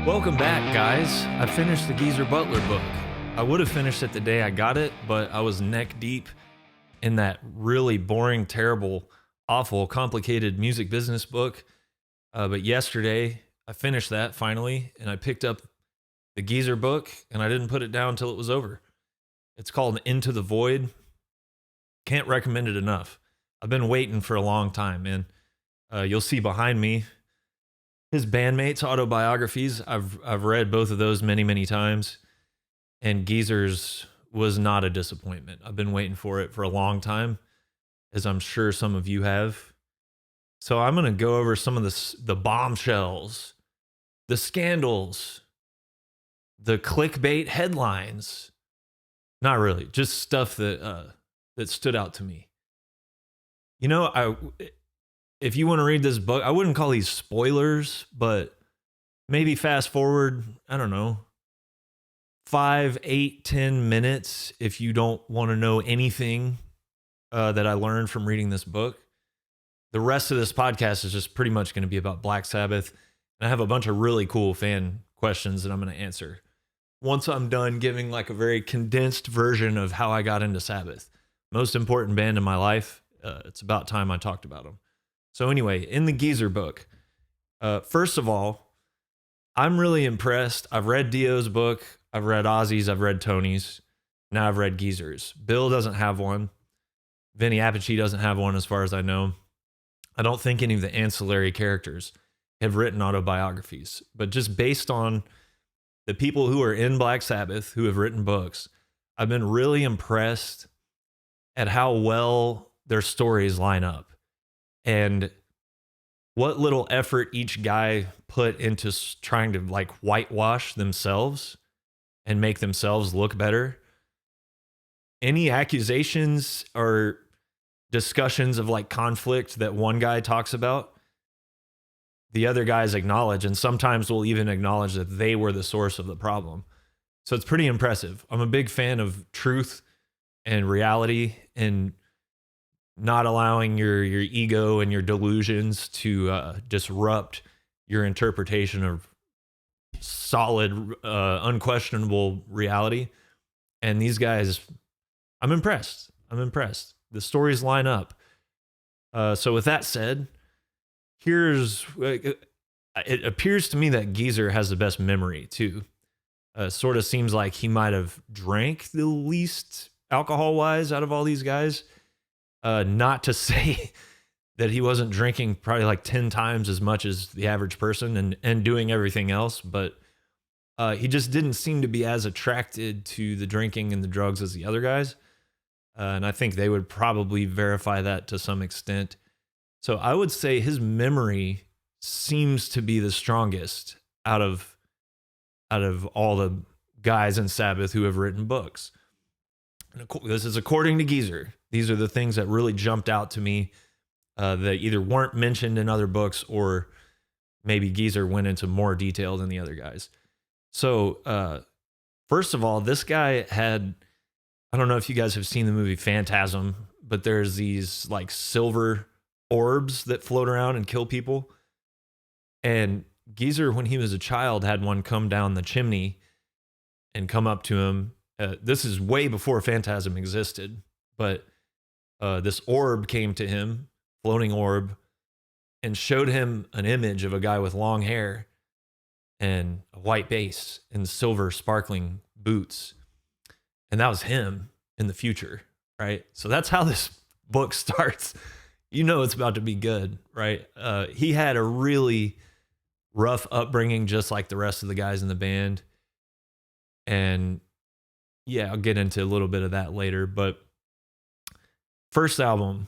Welcome back, guys. I finished the Geezer Butler book. I would have finished it the day I got it, but I was neck deep in that really boring, terrible, awful, complicated music business book. But yesterday, I finished that finally, and I picked up the Geezer book, and I didn't put it down until it was over. It's called Into the Void. Can't recommend it enough. I've been waiting for a long time, man. You'll see behind me his bandmates' autobiographies. I've read both of those many, many times, and Geezer's was not a disappointment. I've been waiting for it for a long time, as I'm sure some of you have. So I'm going to go over some of the bombshells, the scandals, the clickbait headlines. Not really, just stuff that stood out to me. You know, if you want to read this book, I wouldn't call these spoilers, but maybe fast forward, I don't know, 5, 8, 10 minutes if you don't want to know anything that I learned from reading this book. The rest of this podcast is just pretty much going to be about Black Sabbath. And I have a bunch of really cool fan questions that I'm going to answer once I'm done giving like a very condensed version of how I got into Sabbath. Most important band in my life. It's about time I talked about them. So anyway, in the Geezer book, first of all, I'm really impressed. I've read Dio's book. I've read Ozzy's. I've read Tony's. Now I've read Geezer's. Bill doesn't have one. Vinny Appice doesn't have one as far as I know. I don't think any of the ancillary characters have written autobiographies. But just based on the people who are in Black Sabbath who have written books, I've been really impressed at how well their stories line up. And what little effort each guy put into trying to like whitewash themselves and make themselves look better. Any accusations or discussions of like conflict that one guy talks about, the other guys acknowledge, and sometimes will even acknowledge that they were the source of the problem. So it's pretty impressive. I'm a big fan of truth and reality and not allowing your ego and your delusions to disrupt your interpretation of solid, unquestionable reality. And these guys, I'm impressed. The stories line up. So with that said, it appears to me that Geezer has the best memory too. Sort of seems like he might have drank the least alcohol-wise out of all these guys. Not to say that he wasn't drinking probably like 10 times as much as the average person and doing everything else, but he just didn't seem to be as attracted to the drinking and the drugs as the other guys. And I think they would probably verify that to some extent. So I would say his memory seems to be the strongest out of all the guys in Sabbath who have written books. And this is according to Geezer. These are the things that really jumped out to me that either weren't mentioned in other books or maybe Geezer went into more detail than the other guys. So first of all, this guy had, I don't know if you guys have seen the movie Phantasm, but there's these like silver orbs that float around and kill people. And Geezer, when he was a child, had one come down the chimney and come up to him. This is way before Phantasm existed, but this orb came to him, floating orb, and showed him an image of a guy with long hair and a white bass and silver sparkling boots. And that was him in the future, right? So that's how this book starts. You know it's about to be good, right? He had a really rough upbringing, just like the rest of the guys in the band. And yeah, I'll get into a little bit of that later. But first album,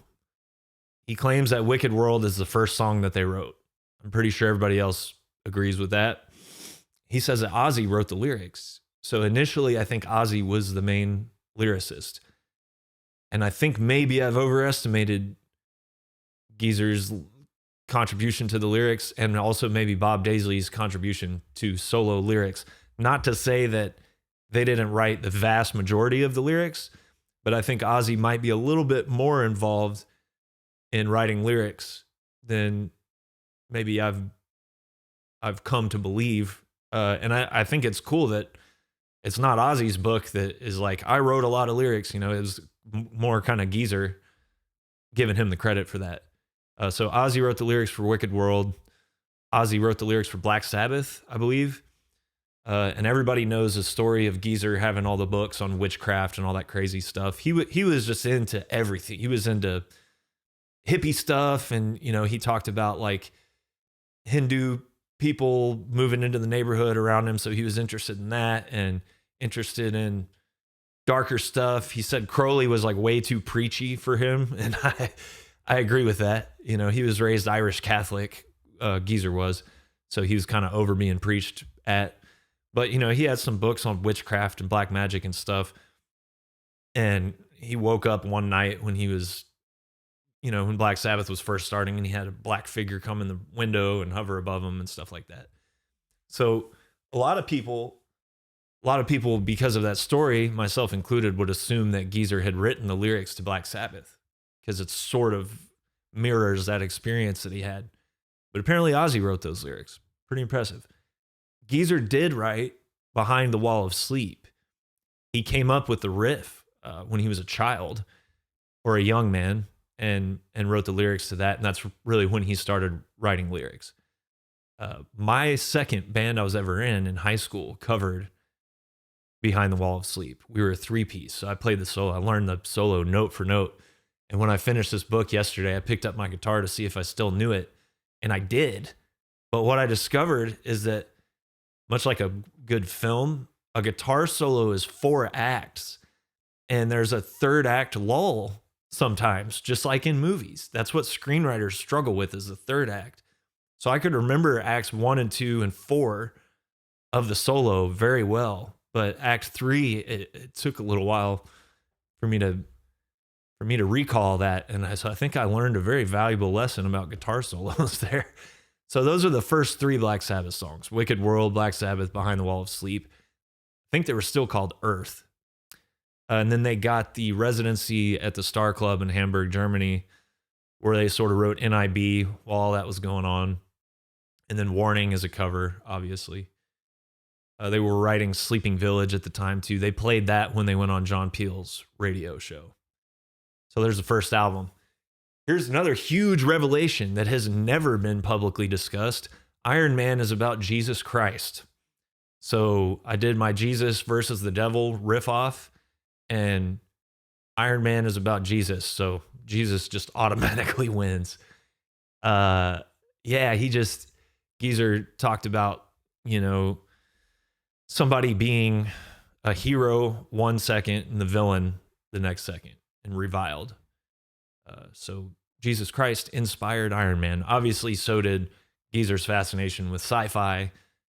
he claims that Wicked World is the first song that they wrote. I'm pretty sure everybody else agrees with that. He says that Ozzy wrote the lyrics. So initially, I think Ozzy was the main lyricist. And I think maybe I've overestimated Geezer's contribution to the lyrics and also maybe Bob Daisley's contribution to solo lyrics. Not to say that they didn't write the vast majority of the lyrics, but I think Ozzy might be a little bit more involved in writing lyrics than maybe I've come to believe And I think it's cool that it's not Ozzy's book that is like, I wrote a lot of lyrics. You know, it was more kind of Geezer giving him the credit for that. So Ozzy wrote the lyrics for Wicked World. Ozzy wrote the lyrics for Black Sabbath, I believe. And everybody knows the story of Geezer having all the books on witchcraft and all that crazy stuff. He was just into everything. He was into hippie stuff. And, you know, he talked about like Hindu people moving into the neighborhood around him. So he was interested in that and interested in darker stuff. He said Crowley was like way too preachy for him. And I agree with that. You know, he was raised Irish Catholic, Geezer was. So he was kind of over being preached at. But, you know, he had some books on witchcraft and black magic and stuff. And he woke up one night when he was, you know, when Black Sabbath was first starting, and he had a black figure come in the window and hover above him and stuff like that. So a lot of people, because of that story, myself included, would assume that Geezer had written the lyrics to Black Sabbath because it sort of mirrors that experience that he had. But apparently Ozzy wrote those lyrics. Pretty impressive. Geezer did write Behind the Wall of Sleep. He came up with the riff when he was a child or a young man and wrote the lyrics to that. And that's really when he started writing lyrics. My second band I was ever in high school covered Behind the Wall of Sleep. We were a 3-piece. So I played the solo. I learned the solo note for note. And when I finished this book yesterday, I picked up my guitar to see if I still knew it. And I did. But what I discovered is that much like a good film, a guitar solo is 4 acts, and there's a 3rd act lull sometimes, just like in movies. That's what screenwriters struggle with, is the 3rd act. So I could remember acts 1 and 2 and 4 of the solo very well, but act 3, it took a little while for me to recall that, and so I think I learned a very valuable lesson about guitar solos there. So those are the first 3 Black Sabbath songs: Wicked World, Black Sabbath, Behind the Wall of Sleep. I think they were still called Earth. And then they got the residency at the Star Club in Hamburg, Germany, where they sort of wrote NIB while all that was going on. And then Warning as a cover, obviously. They were writing Sleeping Village at the time, too. They played that when they went on John Peel's radio show. So there's the first album. Here's another huge revelation that has never been publicly discussed. Iron Man is about Jesus Christ. So I did my Jesus versus the devil riff off, and Iron Man is about Jesus. So Jesus just automatically wins. Geezer talked about, you know, somebody being a hero 1 second and the villain the next second, and reviled. So Jesus Christ inspired Iron Man. Obviously, so did Geezer's fascination with sci-fi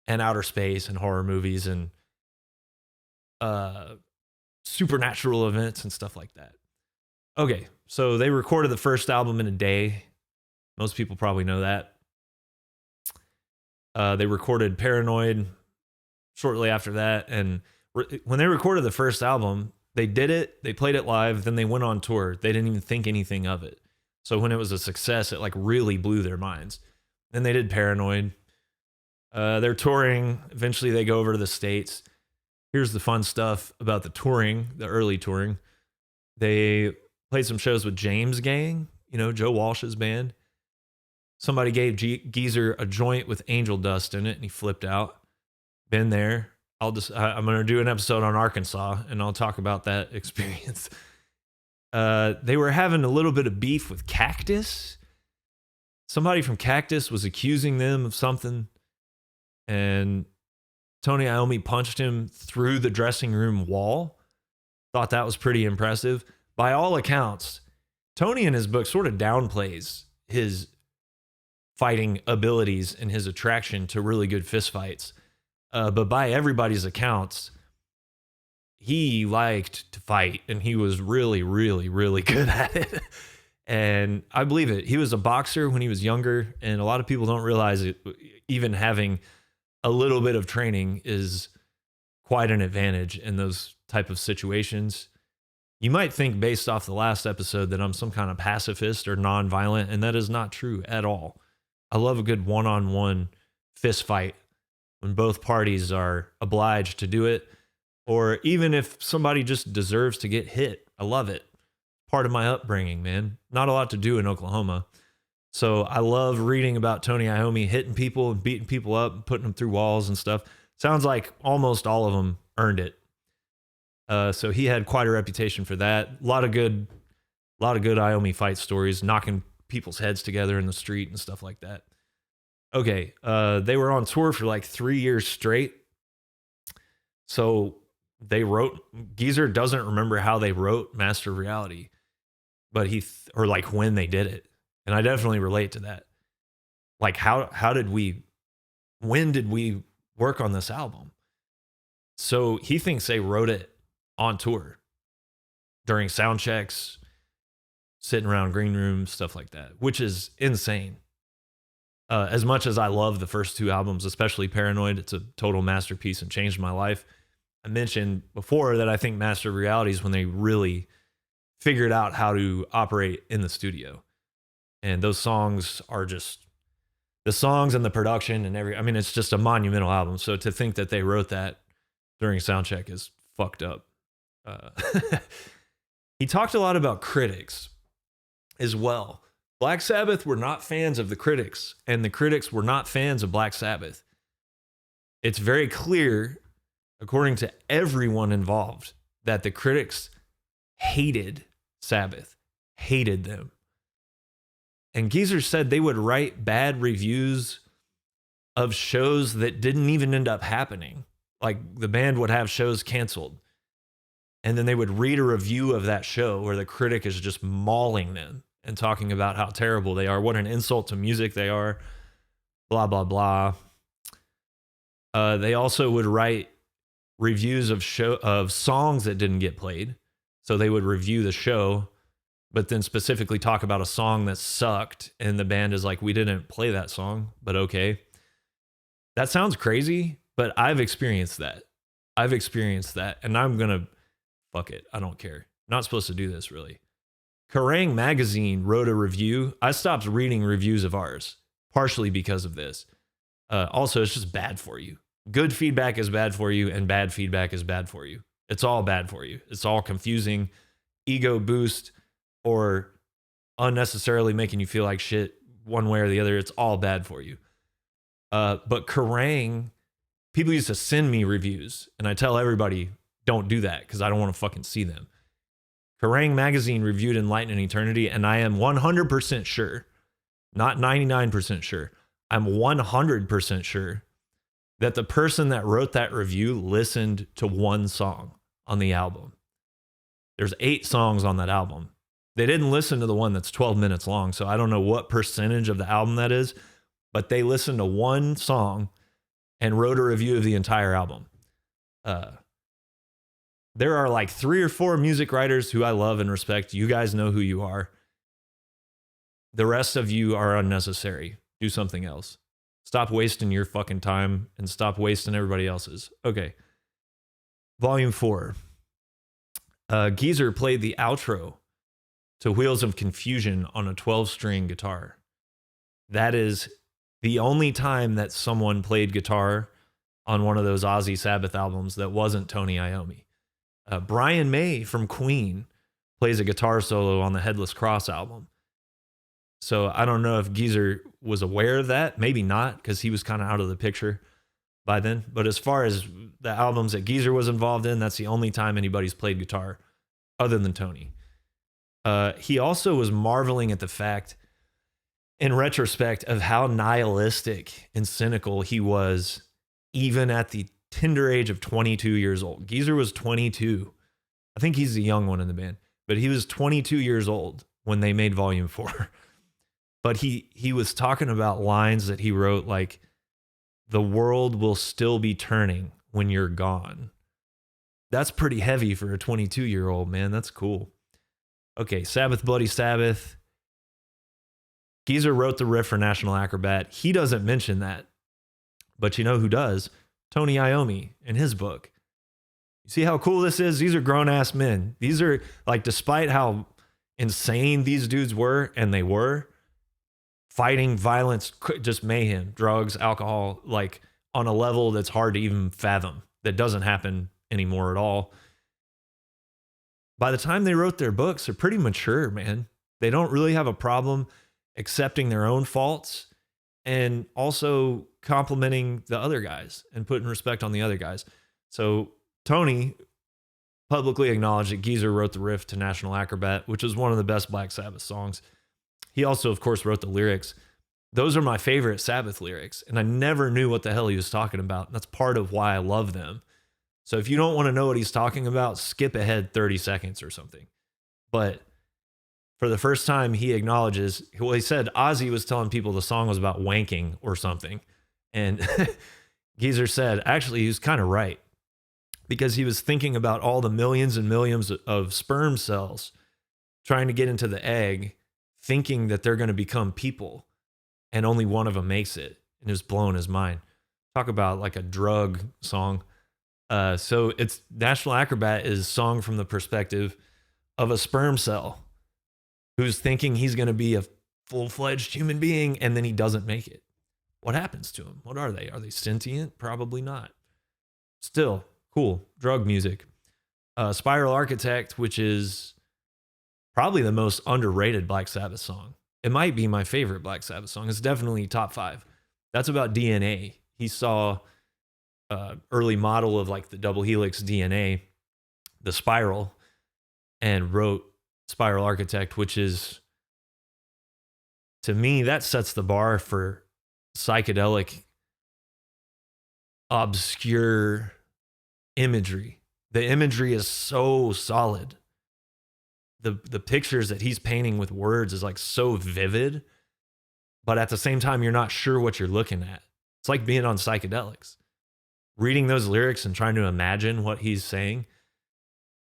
and outer space and horror movies and supernatural events and stuff like that. Okay, so they recorded the first album in a day. Most people probably know that. They recorded Paranoid shortly after that. And when they recorded the first album, they did it, they played it live, then they went on tour. They didn't even think anything of it. So when it was a success, it like really blew their minds. Then they did Paranoid. They're touring. Eventually they go over to the States. Here's the fun stuff about the touring, the early touring. They played some shows with James Gang, you know, Joe Walsh's band. Somebody gave Geezer a joint with angel dust in it, and he flipped out. Been there. I'm going to do an episode on Arkansas, and I'll talk about that experience. They were having a little bit of beef with Cactus. Somebody from Cactus was accusing them of something, and Tony Iommi punched him through the dressing room wall. Thought that was pretty impressive. By all accounts, Tony in his book sort of downplays his fighting abilities and his attraction to really good fistfights. But by everybody's accounts, he liked to fight, and he was really, really, really good at it. And I believe it. He was a boxer when he was younger, and a lot of people don't realize it. Even having a little bit of training is quite an advantage in those type of situations. You might think based off the last episode that I'm some kind of pacifist or nonviolent, and that is not true at all. I love a good one-on-one fist fight. when both parties are obliged to do it, or even if somebody just deserves to get hit. I love it. Part of my upbringing, man. Not a lot to do in Oklahoma. So I love reading about Tony Iommi hitting people and beating people up and putting them through walls and stuff. Sounds like almost all of them earned it. So he had quite a reputation for that. A lot of good Iommi fight stories, knocking people's heads together in the street and stuff like that. Okay, they were on tour for like 3 years straight. So they wrote, Geezer doesn't remember how they wrote Master of Reality, but or like when they did it. And I definitely relate to that. Like when did we work on this album? So he thinks they wrote it on tour during sound checks, sitting around green rooms, stuff like that, which is insane. As much as I love the first two albums, especially Paranoid, it's a total masterpiece and changed my life. I mentioned before that I think Master of Reality is when they really figured out how to operate in the studio. And those songs are just the songs and the production and it's just a monumental album. So to think that they wrote that during soundcheck is fucked up. He talked a lot about critics as well. Black Sabbath were not fans of the critics, and the critics were not fans of Black Sabbath. It's very clear, according to everyone involved, that the critics hated Sabbath, hated them. And Geezer said they would write bad reviews of shows that didn't even end up happening. Like the band would have shows canceled, and then they would read a review of that show where the critic is just mauling them and talking about how terrible they are, what an insult to music they are, blah, blah, blah. They also would write reviews of songs that didn't get played. So they would review the show, but then specifically talk about a song that sucked, and the band is like, we didn't play that song, but okay. That sounds crazy, but I've experienced that. And I'm going to, fuck it, I don't care. Not supposed to do this, really. Kerrang! Magazine wrote a review. I stopped reading reviews of ours, partially because of this. Also, it's just bad for you. Good feedback is bad for you, and bad feedback is bad for you. It's all bad for you. It's all confusing, ego boost, or unnecessarily making you feel like shit one way or the other. It's all bad for you. But Kerrang! People used to send me reviews, and I tell everybody, don't do that, because I don't want to fucking see them. Kerrang! Magazine reviewed Enlightened Eternity, and I am 100% sure, not 99% sure, I'm 100% sure that the person that wrote that review listened to one song on the album. There's 8 songs on that album. They didn't listen to the one that's 12 minutes long, so I don't know what percentage of the album that is, but they listened to one song and wrote a review of the entire album. There are like 3 or 4 music writers who I love and respect. You guys know who you are. The rest of you are unnecessary. Do something else. Stop wasting your fucking time and stop wasting everybody else's. Okay. Volume 4. Geezer played the outro to Wheels of Confusion on a 12-string guitar. That is the only time that someone played guitar on one of those Ozzy Sabbath albums that wasn't Tony Iommi. Brian May from Queen plays a guitar solo on the Headless Cross album. So I don't know if Geezer was aware of that. Maybe not, because he was kind of out of the picture by then. But as far as the albums that Geezer was involved in, that's the only time anybody's played guitar other than Tony. He also was marveling at the fact, in retrospect, of how nihilistic and cynical he was even at the tender age of 22 years old. Geezer was 22. I think he's the young one in the band, but he was 22 years old when they made Volume 4. But he was talking about lines that he wrote like, the world will still be turning when you're gone. That's pretty heavy for a 22-year-old, man. That's cool. Okay, Sabbath Bloody Sabbath. Geezer wrote the riff for National Acrobat. He doesn't mention that. But you know who does? Tony Iommi in his book. You see how cool this is? These are grown-ass men. These are, like, despite how insane these dudes were, and they were, fighting, violence, just mayhem, drugs, alcohol, like, on a level that's hard to even fathom, that doesn't happen anymore at all. By the time they wrote their books, they're pretty mature, man. They don't really have a problem accepting their own faults and also complimenting the other guys and putting respect on the other guys. So Tony publicly acknowledged that Geezer wrote the riff to National Acrobat, which is one of the best Black Sabbath songs. He also, of course, wrote the lyrics. Those are my favorite Sabbath lyrics, and I never knew what the hell he was talking about. That's part of why I love them. So if you don't want to know what he's talking about, skip ahead 30 seconds or something. But for the first time, he acknowledges, well, he said Ozzy was telling people the song was about wanking or something. And Geezer said, actually, he was kind of right, because he was thinking about all the millions and millions of sperm cells trying to get into the egg, thinking that they're going to become people, and only one of them makes it. And it was blowing his mind. Talk about like a drug song. So it's National Acrobat is song from the perspective of a sperm cell who's thinking he's going to be a full-fledged human being, and then he doesn't make it. What happens to him? What are they? Are they sentient? Probably not. Still, cool. Drug music. Spiral Architect, which is probably the most underrated Black Sabbath song. It might be my favorite Black Sabbath song. It's definitely top 5. That's about DNA. He saw early model of like the double helix DNA, the spiral, and wrote Spiral Architect, which is, to me, that sets the bar for psychedelic, obscure imagery. The imagery is so solid. The pictures that he's painting with words is like so vivid, but at the same time, you're not sure what you're looking at. It's like being on psychedelics. Reading those lyrics and trying to imagine what he's saying,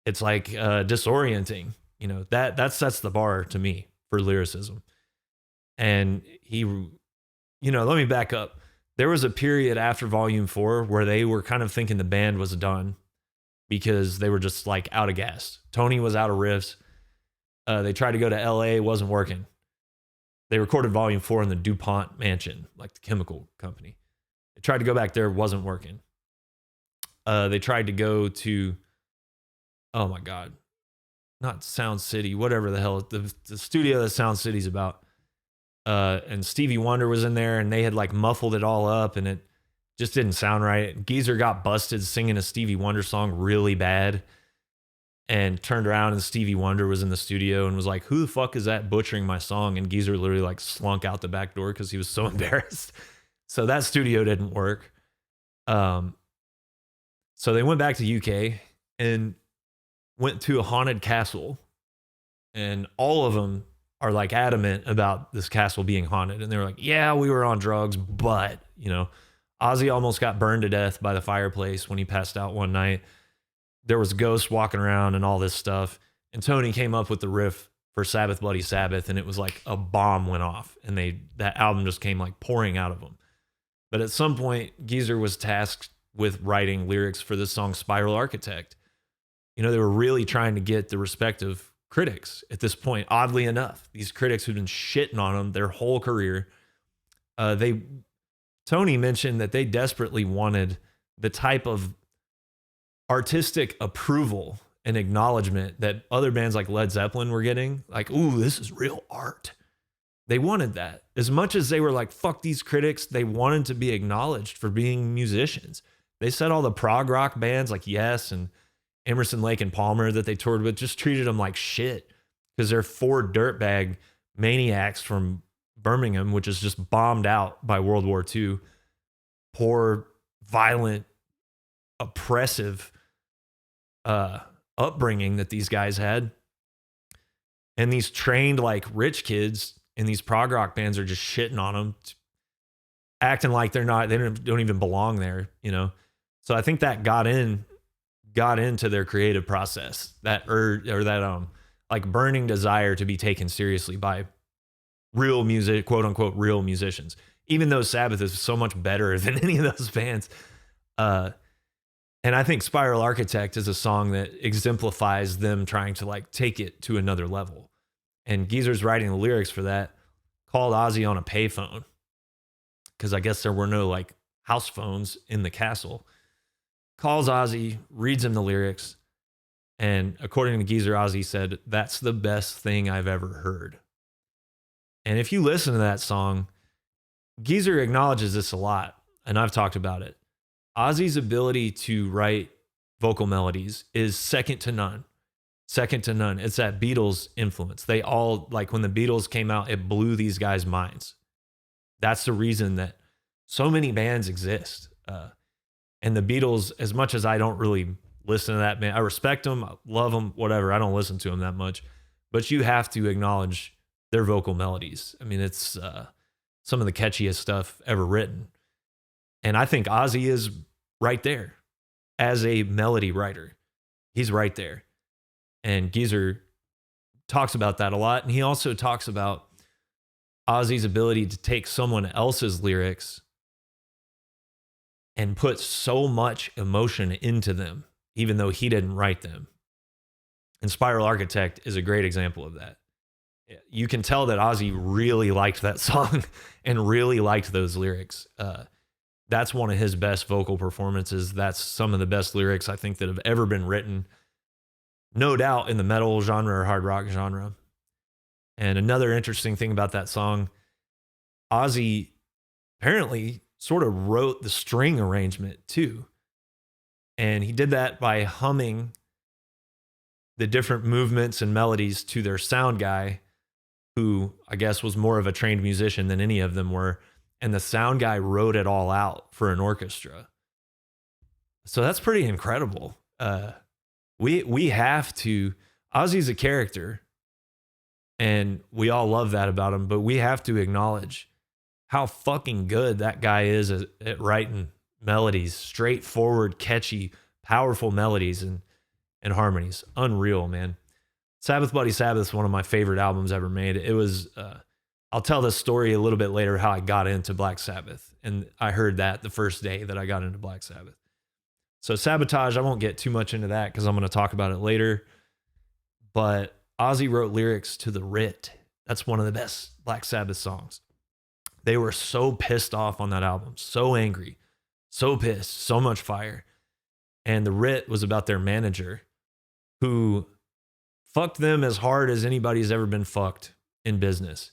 it's like disorienting. You know, that sets the bar to me for lyricism. And he, you know, let me back up. There was a period after Volume 4 where they were kind of thinking the band was done because they were just like out of gas. Tony was out of riffs. They tried to go to LA, wasn't working. They recorded Volume 4 in the DuPont mansion, like the chemical company. They tried to go back there, wasn't working. They tried to go to, oh my God, not Sound City, whatever the hell, the studio that Sound City's about. And Stevie Wonder was in there, and they had like muffled it all up, and it just didn't sound right. Geezer got busted singing a Stevie Wonder song really bad, and turned around, and Stevie Wonder was in the studio and was like, who the fuck is that butchering my song? And Geezer literally like slunk out the back door because he was so embarrassed. So that studio didn't work. So they went back to UK and went to a haunted castle, and all of them are like adamant about this castle being haunted. And they were like, yeah, we were on drugs, but, you know, Ozzy almost got burned to death by the fireplace when he passed out one night. There was ghosts walking around and all this stuff. And Tony came up with the riff for Sabbath Bloody Sabbath, and it was like a bomb went off, and that album just came like pouring out of them. But at some point, Geezer was tasked with writing lyrics for this song Spiral Architect. You know, they were really trying to get the respect of critics at this point. Oddly enough, these critics who'd been shitting on them their whole career, Tony mentioned that they desperately wanted the type of artistic approval and acknowledgement that other bands like Led Zeppelin were getting. Like, ooh, this is real art. They wanted that. As much as they were like, fuck these critics, they wanted to be acknowledged for being musicians. They said all the prog rock bands like Yes and Emerson, Lake and Palmer that they toured with just treated them like shit because they're 4 dirtbag maniacs from Birmingham, which is just bombed out by World War II. Poor, violent, oppressive upbringing that these guys had. And these trained like rich kids in these prog rock bands are just shitting on them, acting like they don't even belong there, you know? So I think that got into their creative process, that like burning desire to be taken seriously by real music, quote unquote, real musicians, even though Sabbath is so much better than any of those bands. And I think Spiral Architect is a song that exemplifies them trying to like take it to another level. And Geezer's writing the lyrics for that, called Ozzy on a payphone, because I guess there were no like house phones in the castle, calls Ozzy, reads him the lyrics. And according to Geezer, Ozzy said, "That's the best thing I've ever heard." And if you listen to that song, Geezer acknowledges this a lot, and I've talked about it. Ozzy's ability to write vocal melodies is second to none. Second to none. It's that Beatles influence. They all, like when the Beatles came out, it blew these guys' minds. That's the reason that so many bands exist. And the Beatles, as much as I don't really listen to that band, I respect them, I love them, whatever. I don't listen to them that much. But you have to acknowledge their vocal melodies. I mean, it's some of the catchiest stuff ever written. And I think Ozzy is right there as a melody writer. He's right there. And Geezer talks about that a lot. And he also talks about Ozzy's ability to take someone else's lyrics and put so much emotion into them, even though he didn't write them. And Spiral Architect is a great example of that. You can tell that Ozzy really liked that song and really liked those lyrics. That's one of his best vocal performances. That's some of the best lyrics I think that have ever been written, no doubt, in the metal genre or hard rock genre. And another interesting thing about that song, Ozzy apparently sort of wrote the string arrangement too. And he did that by humming the different movements and melodies to their sound guy, who I guess was more of a trained musician than any of them were. And the sound guy wrote it all out for an orchestra. So that's pretty incredible. We have to, Ozzy's a character, and we all love that about him, but we have to acknowledge how fucking good that guy is at writing melodies, straightforward, catchy, powerful melodies and harmonies. Unreal, man. Sabbath Bloody Sabbath is one of my favorite albums ever made. It was, I'll tell this story a little bit later, how I got into Black Sabbath. And I heard that the first day that I got into Black Sabbath. So Sabotage, I won't get too much into that because I'm going to talk about it later. But Ozzy wrote lyrics to The Writ. That's one of the best Black Sabbath songs. They were so pissed off on that album, so angry, so pissed, so much fire. And The Writ was about their manager who fucked them as hard as anybody's ever been fucked in business.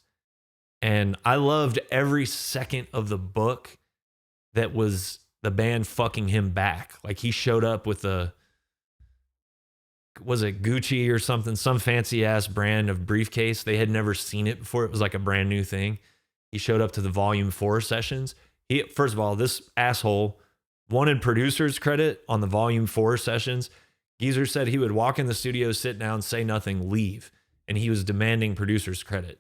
And I loved every second of the book that was the band fucking him back. Like he showed up with was it Gucci or something, some fancy ass brand of briefcase. They had never seen it before. It was like a brand new thing. He showed up to the Volume 4 sessions. First of all, this asshole wanted producer's credit on the Volume 4 sessions. Geezer said he would walk in the studio, sit down, say nothing, leave. And he was demanding producer's credit.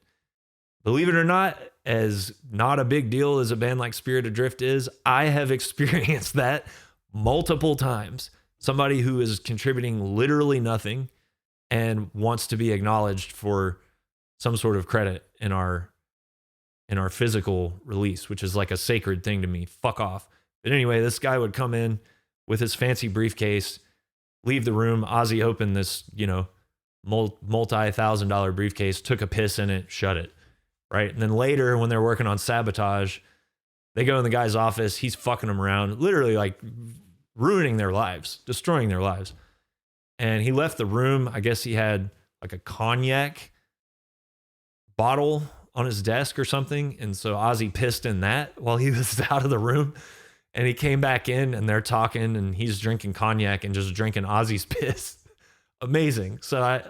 Believe it or not, as not a big deal as a band like Spirit Adrift is, I have experienced that multiple times. Somebody who is contributing literally nothing and wants to be acknowledged for some sort of credit in our physical release, which is like a sacred thing to me. Fuck off. But anyway, this guy would come in with his fancy briefcase, leave the room. Ozzy opened this, multi-$1,000 briefcase, took a piss in it, shut it. Right. And then later, when they're working on Sabotage, they go in the guy's office. He's fucking them around, literally like ruining their lives, destroying their lives. And he left the room. I guess he had like a cognac bottle on his desk or something. And so Ozzy pissed in that while he was out of the room. And he came back in and they're talking and he's drinking cognac and just drinking Ozzy's piss. Amazing. So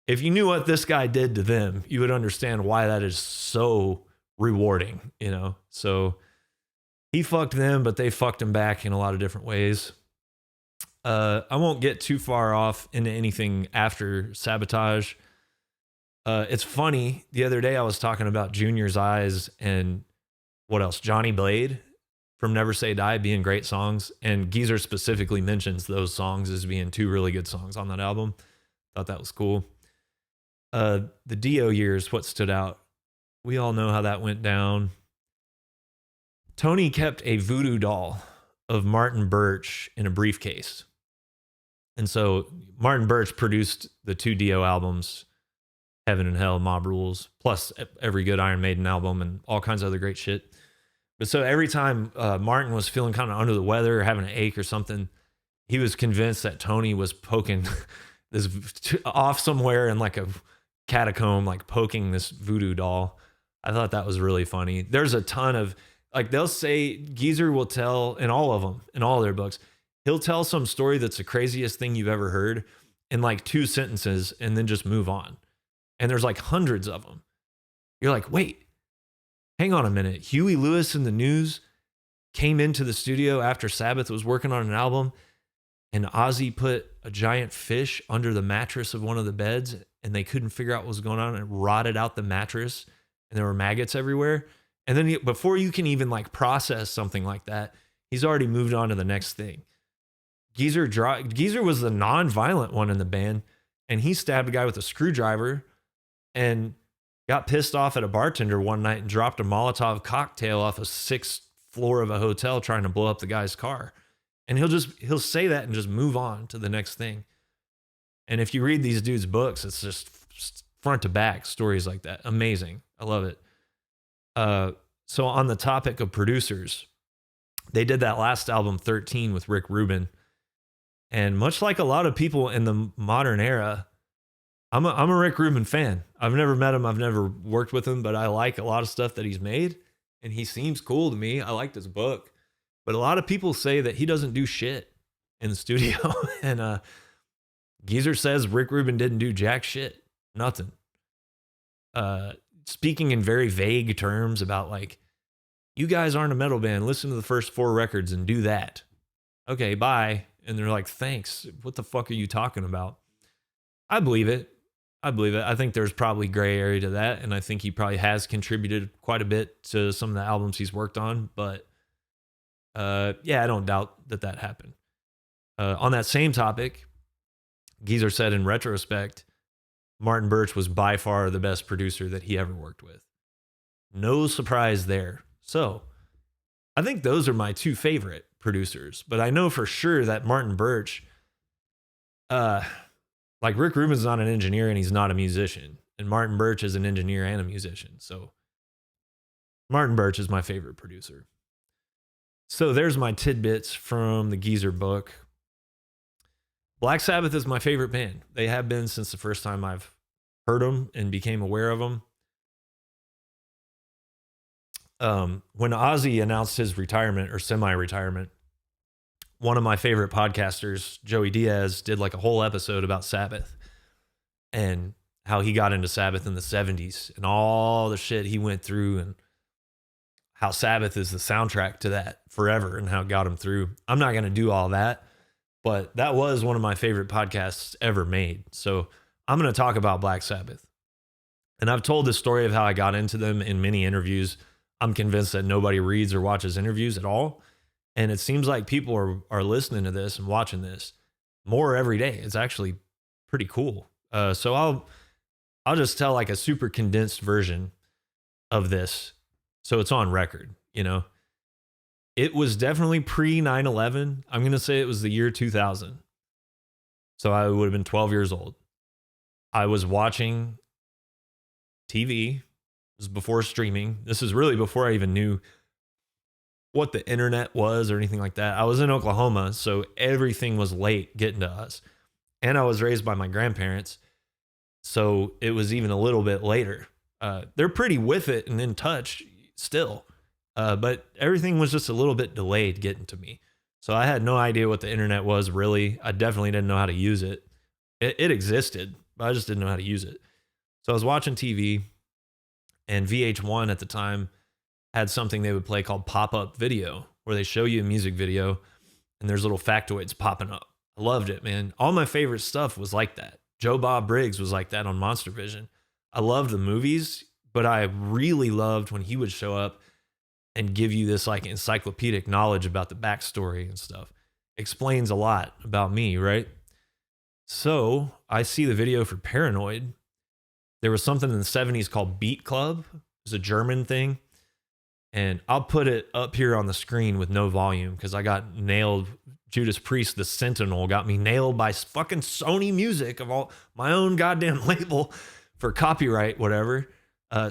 if you knew what this guy did to them, you would understand why that is so rewarding, So he fucked them, but they fucked him back in a lot of different ways. I won't get too far off into anything after Sabotage. It's funny. The other day I was talking about Junior's Eyes and what else? Johnny Blade from Never Say Die being great songs. And Geezer specifically mentions those songs as being two really good songs on that album. Thought that was cool. The Dio years, what stood out? We all know how that went down. Tony kept a voodoo doll of Martin Birch in a briefcase. And so Martin Birch produced the two Dio albums, Heaven and Hell, Mob Rules, plus every good Iron Maiden album and all kinds of other great shit. But so every time Martin was feeling kind of under the weather or having an ache or something, he was convinced that Tony was poking this off somewhere in like a catacomb, like poking this voodoo doll. I thought that was really funny. There's a ton of, like, they'll say, Geezer will tell in all of them, in all their books, he'll tell some story that's the craziest thing you've ever heard in like 2 sentences and then just move on. And there's like hundreds of them. You're like, wait, hang on a minute. Huey Lewis in the News came into the studio after Sabbath was working on an album, and Ozzy put a giant fish under the mattress of one of the beds, and they couldn't figure out what was going on, and it rotted out the mattress, and there were maggots everywhere. And then before you can even like process something like that, he's already moved on to the next thing. Geezer was the non-violent one in the band, and he stabbed a guy with a screwdriver and got pissed off at a bartender one night and dropped a Molotov cocktail off a 6th floor of a hotel trying to blow up the guy's car. And he'll say that and just move on to the next thing. And if you read these dudes' books, it's just front to back stories like that. Amazing. I love it. So on the topic of producers, they did that last album 13 with Rick Rubin. And much like a lot of people in the modern era, I'm a Rick Rubin fan. I've never met him. I've never worked with him, but I like a lot of stuff that he's made, and he seems cool to me. I liked his book, but a lot of people say that he doesn't do shit in the studio. And Geezer says Rick Rubin didn't do jack shit, nothing. Speaking in very vague terms about like, you guys aren't a metal band. Listen to the first 4 records and do that. Okay, bye. And they're like, thanks. What the fuck are you talking about? I believe it. I think there's probably gray area to that, and I think he probably has contributed quite a bit to some of the albums he's worked on, but yeah, I don't doubt that happened. On that same topic, Geezer said in retrospect, Martin Birch was by far the best producer that he ever worked with. No surprise there. So I think those are my 2 favorite producers, but I know for sure that Martin Birch, like Rick Rubin's not an engineer and he's not a musician, and Martin Birch is an engineer and a musician. So Martin Birch is my favorite producer. So there's my tidbits from the Geezer book. Black Sabbath is my favorite band. They have been since the first time I've heard them and became aware of them. When Ozzy announced his retirement or semi-retirement, one of my favorite podcasters, Joey Diaz, did like a whole episode about Sabbath and how he got into Sabbath in the 70s and all the shit he went through, and how Sabbath is the soundtrack to that forever and how it got him through. I'm not going to do all that, but that was one of my favorite podcasts ever made. So I'm going to talk about Black Sabbath. And I've told the story of how I got into them in many interviews. I'm convinced that nobody reads or watches interviews at all. And it seems like people are listening to this and watching this more every day. It's actually pretty cool. So I'll just tell like a super condensed version of this, so it's on record. You know, it was definitely pre 9/11. I'm gonna say it was the year 2000. So I would have been 12 years old. I was watching TV. It was before streaming. This is really before I even knew what the internet was or anything like that. I was in Oklahoma, so everything was late getting to us. And I was raised by my grandparents, so it was even a little bit later. They're pretty with it and in touch still, but everything was just a little bit delayed getting to me. So I had no idea what the internet was, really. I definitely didn't know how to use it. It existed, but I just didn't know how to use it. So I was watching TV, and VH1 at the time had something they would play called pop-up video, where they show you a music video and there's little factoids popping up. I loved it, man. All my favorite stuff was like that. Joe Bob Briggs was like that on Monster Vision. I loved the movies, but I really loved when he would show up and give you this like encyclopedic knowledge about the backstory and stuff. Explains a lot about me, right? So I see the video for Paranoid. There was something in the 70s called Beat Club. It was a German thing. And I'll put it up here on the screen with no volume because I got nailed. Judas Priest, the Sentinel, got me nailed by fucking Sony Music, of all my own goddamn label, for copyright, whatever.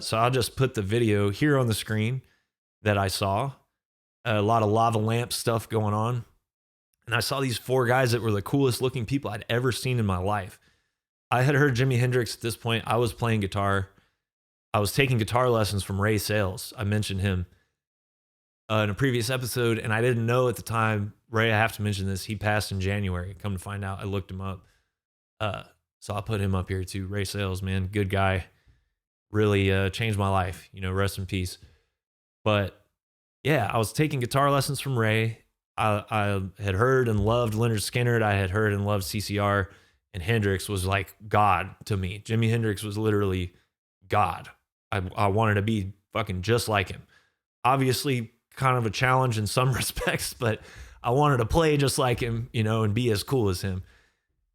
So I'll just put the video here on the screen. that I saw. A lot of lava lamp stuff going on. And I saw these 4 guys that were the coolest looking people I'd ever seen in my life. I had heard Jimi Hendrix at this point. I was playing guitar. I was taking guitar lessons from Ray Sales. I mentioned him in a previous episode, and I didn't know at the time. Ray, I have to mention this. He passed in January. Come to find out, I looked him up. So I'll put him up here too. Ray Sales, man, good guy. Really changed my life. Rest in peace. But yeah, I was taking guitar lessons from Ray. I had heard and loved Leonard Skinner. I had heard and loved CCR, and Hendrix was like God to me. Jimi Hendrix was literally God. I wanted to be fucking just like him. Obviously, kind of a challenge in some respects, but I wanted to play just like him, and be as cool as him.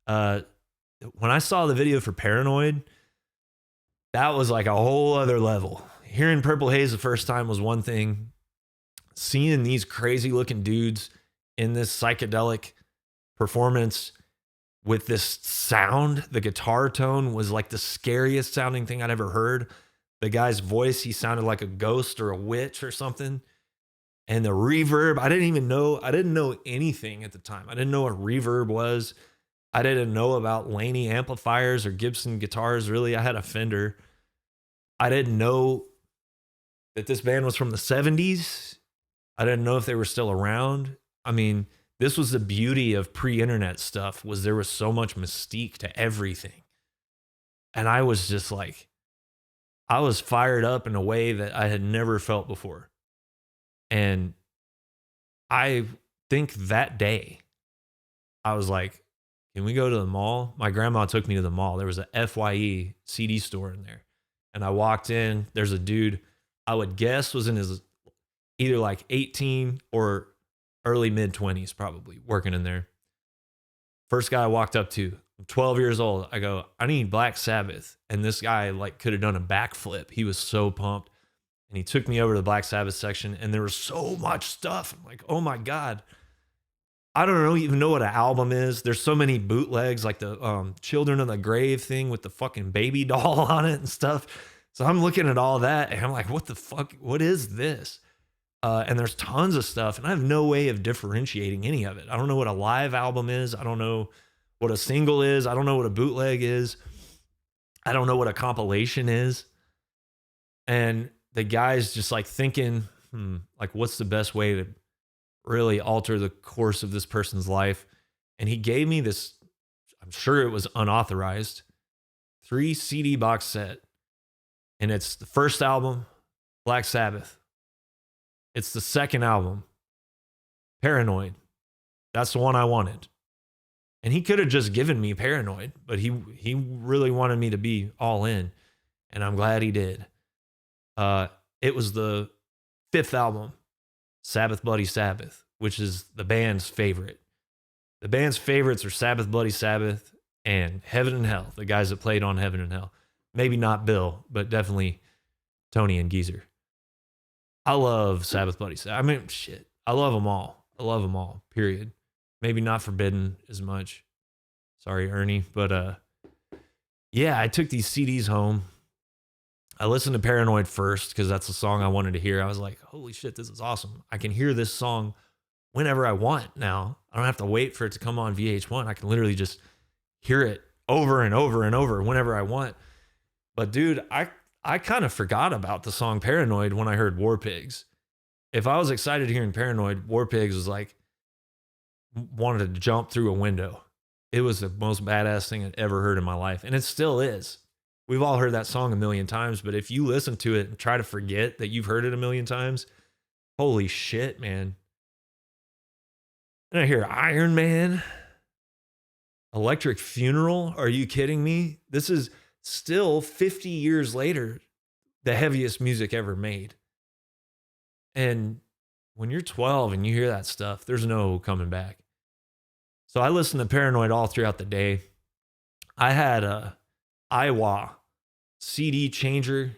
When I saw the video for Paranoid, that was like a whole other level. Hearing Purple Haze the first time was one thing. Seeing these crazy looking dudes in this psychedelic performance with this sound, the guitar tone was like the scariest sounding thing I'd ever heard. The guy's voice, he sounded like a ghost or a witch or something. And the reverb, I didn't know anything at the time. I didn't know what reverb was. I didn't know about Laney amplifiers or Gibson guitars, really. I had a Fender. I didn't know that this band was from the 70s. I didn't know if they were still around. I mean, this was the beauty of pre-internet stuff, was there was so much mystique to everything. And I was just like, I was fired up in a way that I had never felt before. And I think that day, I was like, can we go to the mall? My grandma took me to the mall. There was a FYE CD store in there. And I walked in. There's a dude I would guess was in his either like 18 or early mid-20s probably, working in there. First guy I walked up to, I'm 12 years old. I go, I need Black Sabbath. And this guy like could have done a backflip. He was so pumped. And he took me over to the Black Sabbath section, and there was so much stuff. I'm like, oh my God. I don't even know what an album is. There's so many bootlegs, like the Children of the Grave thing with the fucking baby doll on it and stuff. So I'm looking at all that, and I'm like, what the fuck? What is this? And there's tons of stuff, and I have no way of differentiating any of it. I don't know what a live album is. I don't know what a single is. I don't know what a bootleg is. I don't know what a compilation is. And the guy's just like thinking, like, what's the best way to really alter the course of this person's life? And he gave me this, I'm sure it was unauthorized, 3 CD box set. And it's the first album, Black Sabbath. It's the second album, Paranoid. That's the one I wanted. And he could have just given me Paranoid, but he really wanted me to be all in. And I'm glad he did. It was the 5th album, Sabbath Bloody Sabbath, which is the band's favorite. The band's favorites are Sabbath Bloody Sabbath and Heaven and Hell, the guys that played on Heaven and Hell. Maybe not Bill, but definitely Tony and Geezer. I love Sabbath Bloody Sabbath. I mean, shit. I love them all. I love them all, period. Maybe not Forbidden as much. Sorry, Ernie. But yeah, I took these CDs home. I listened to Paranoid first because that's the song I wanted to hear. I was like, holy shit, this is awesome. I can hear this song whenever I want now. I don't have to wait for it to come on VH1. I can literally just hear it over and over and over whenever I want. But dude, I kind of forgot about the song Paranoid when I heard War Pigs. If I was excited hearing Paranoid, War Pigs was like, wanted to jump through a window. It was the most badass thing I'd ever heard in my life. And it still is. We've all heard that song a million times, but if you listen to it and try to forget that you've heard it a million times, holy shit, man. And I hear Iron Man, Electric Funeral. Are you kidding me? This is still 50 years later, the heaviest music ever made. And when you're 12 and you hear that stuff, there's no coming back. So I listened to Paranoid all throughout the day. I had a Iowa CD changer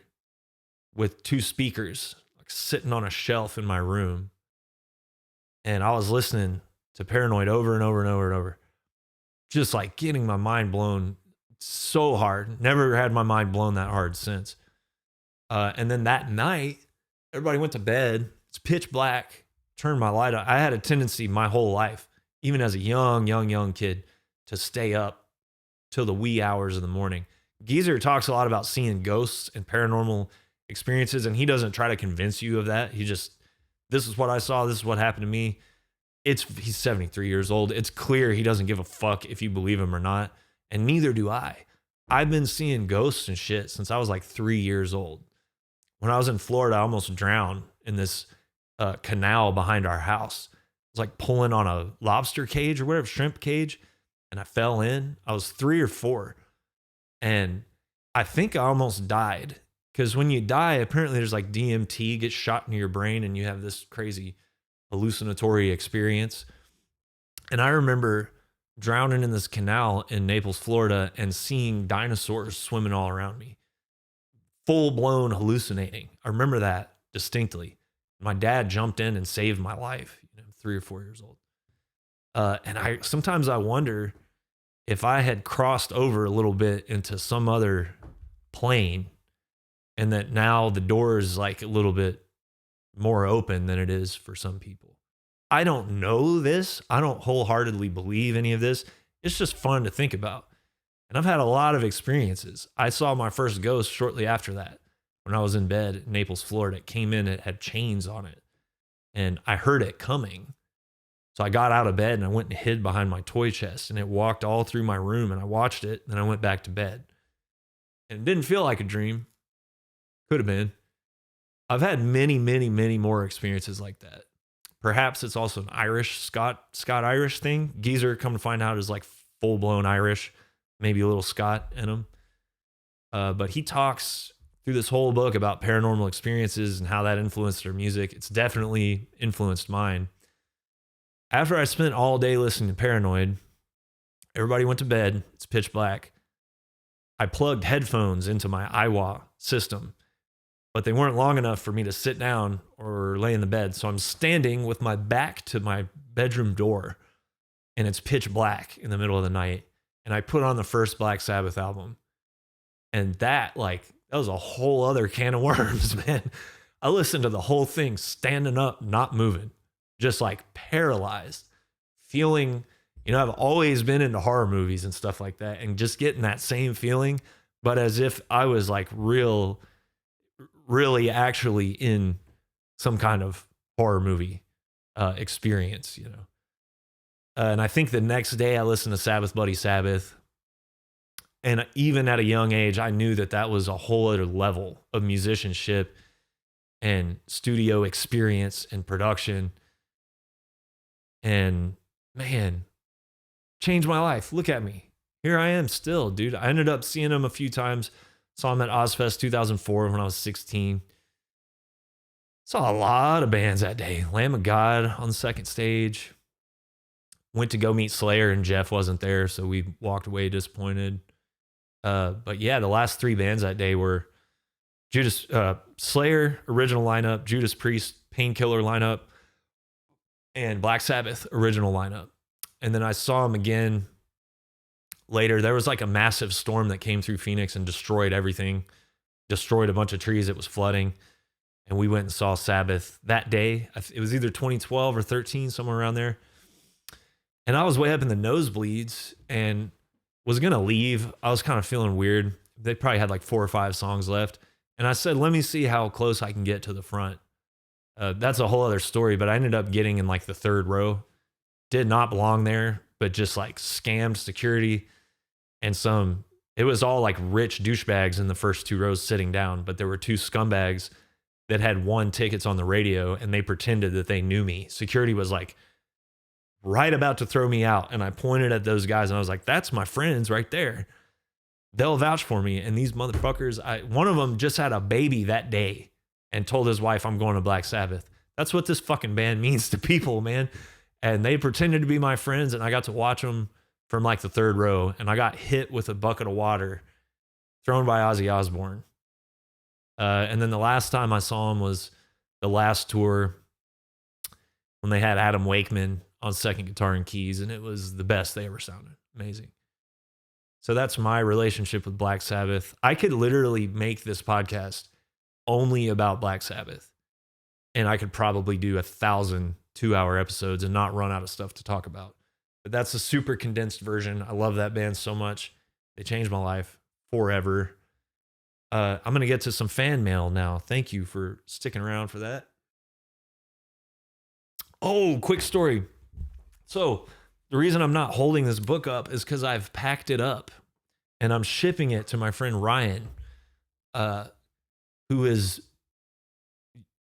with 2 speakers like sitting on a shelf in my room. And I was listening to Paranoid over and over and over and over. Just like getting my mind blown so hard. Never had my mind blown that hard since. And then that night, everybody went to bed. It's pitch black. Turn my light on. I had a tendency my whole life, even as a young kid, to stay up till the wee hours of the morning. Geezer talks a lot about seeing ghosts and paranormal experiences, and he doesn't try to convince you of that. He just, this is what I saw. This is what happened to me. He's 73 years old. It's clear he doesn't give a fuck if you believe him or not, and neither do I. I've been seeing ghosts and shit since I was like 3 years old. When I was in Florida, I almost drowned in this canal behind our house. It was like pulling on a lobster cage or whatever, shrimp cage, and I fell in. I was 3 or 4, and I think I almost died, because when you die, apparently there's like DMT gets shot into your brain, and you have this crazy hallucinatory experience. And I remember drowning in this canal in Naples, Florida, and seeing dinosaurs swimming all around me, full blown hallucinating. I remember that distinctly. My dad jumped in and saved my life, 3 or 4 years old. And sometimes I wonder if I had crossed over a little bit into some other plane, and that now the door is like a little bit more open than it is for some people. I don't know this. I don't wholeheartedly believe any of this. It's just fun to think about. And I've had a lot of experiences. I saw my first ghost shortly after that when I was in bed in Naples, Florida. It came in, it had chains on it, and I heard it coming. So I got out of bed and I went and hid behind my toy chest, and it walked all through my room, and I watched it, and then I went back to bed. And it didn't feel like a dream. Could have been. I've had many more experiences like that. Perhaps it's also an Irish, Scott-Irish thing. Geezer, come to find out, is like full-blown Irish, maybe a little Scott in him. But he talks through this whole book about paranormal experiences and how that influenced their music. It's definitely influenced mine. After I spent all day listening to Paranoid, everybody went to bed. It's pitch black. I plugged headphones into my Iowa system, but they weren't long enough for me to sit down or lay in the bed. So I'm standing with my back to my bedroom door, and it's pitch black in the middle of the night. And I put on the first Black Sabbath album. And that was a whole other can of worms, man. I listened to the whole thing standing up, not moving, just like paralyzed, feeling, I've always been into horror movies and stuff like that, and just getting that same feeling, but as if I was like really actually in some kind of horror movie experience, and I think the next day I listened to Sabbath Bloody Sabbath. And even at a young age, I knew that was a whole other level of musicianship and studio experience and production. And man, changed my life. Look at me. Here I am still, dude. I ended up seeing him a few times. Saw him at Ozfest 2004 when I was 16. Saw a lot of bands that day. Lamb of God on the second stage. Went to go meet Slayer, and Jeff wasn't there, so we walked away disappointed. But yeah, the last 3 bands that day were Slayer original lineup, Judas Priest Painkiller lineup, and Black Sabbath original lineup. And then I saw them again later. There was like a massive storm that came through Phoenix and destroyed everything, destroyed a bunch of trees. It was flooding. And we went and saw Sabbath that day. It was either 2012 or 13, somewhere around there. And I was way up in the nosebleeds and was going to leave. I was kind of feeling weird. They probably had like 4 or 5 songs left. And I said, let me see how close I can get to the front. That's a whole other story, but I ended up getting in like the 3rd row. Did not belong there, but just like scammed security. And it was all like rich douchebags in the first 2 rows sitting down, but there were 2 scumbags that had won tickets on the radio, and they pretended that they knew me. Security was like right about to throw me out, and I pointed at those guys and I was like, that's my friends right there. They'll vouch for me. And these motherfuckers, one of them just had a baby that day and told his wife, I'm going to Black Sabbath. That's what this fucking band means to people, man. And they pretended to be my friends, and I got to watch them from like the 3rd row, and I got hit with a bucket of water thrown by Ozzy Osbourne. And then the last time I saw him was the last tour when they had Adam Wakeman on second guitar and keys, and it was the best they ever sounded. Amazing. So that's my relationship with Black Sabbath. I could literally make this podcast only about Black Sabbath. and I could probably do 1,000 2-hour episodes and not run out of stuff to talk about. But that's a super condensed version. I love that band so much. They changed my life forever. I'm going to get to some fan mail now. Thank you for sticking around for that. Oh, quick story. So the reason I'm not holding this book up is because I've packed it up and I'm shipping it to my friend Ryan, who is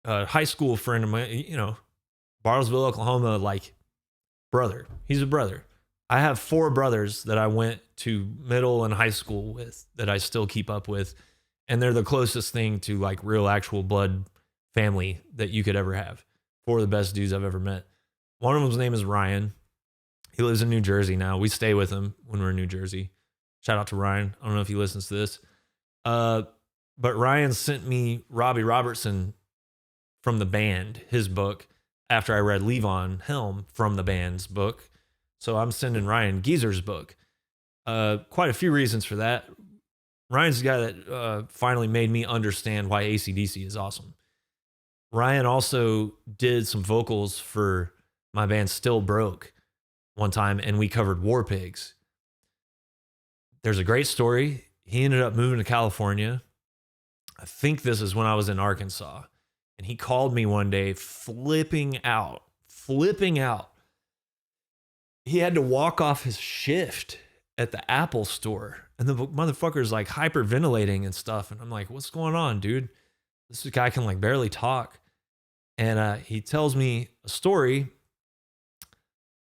a high school friend of mine, Bartlesville, Oklahoma, like brother. He's a brother. I have 4 brothers that I went to middle and high school with that I still keep up with. And they're the closest thing to like real actual blood family that you could ever have. 4 of the best dudes I've ever met. One of them's name is Ryan. He lives in New Jersey now. We stay with him when we're in New Jersey. Shout out to Ryan. I don't know if he listens to this. But Ryan sent me Robbie Robertson from the band, his book, after I read Levon Helm from the band's book. So I'm sending Ryan Geezer's book. Quite a few reasons for that. Ryan's the guy that finally made me understand why AC/DC is awesome. Ryan also did some vocals for my band Still Broke one time, and we covered War Pigs. There's a great story. He ended up moving to California. I think this is when I was in Arkansas. And he called me one day flipping out. He had to walk off his shift at the Apple store. And the motherfucker's like hyperventilating and stuff. And I'm like, what's going on, dude? This guy can like barely talk. And he tells me a story.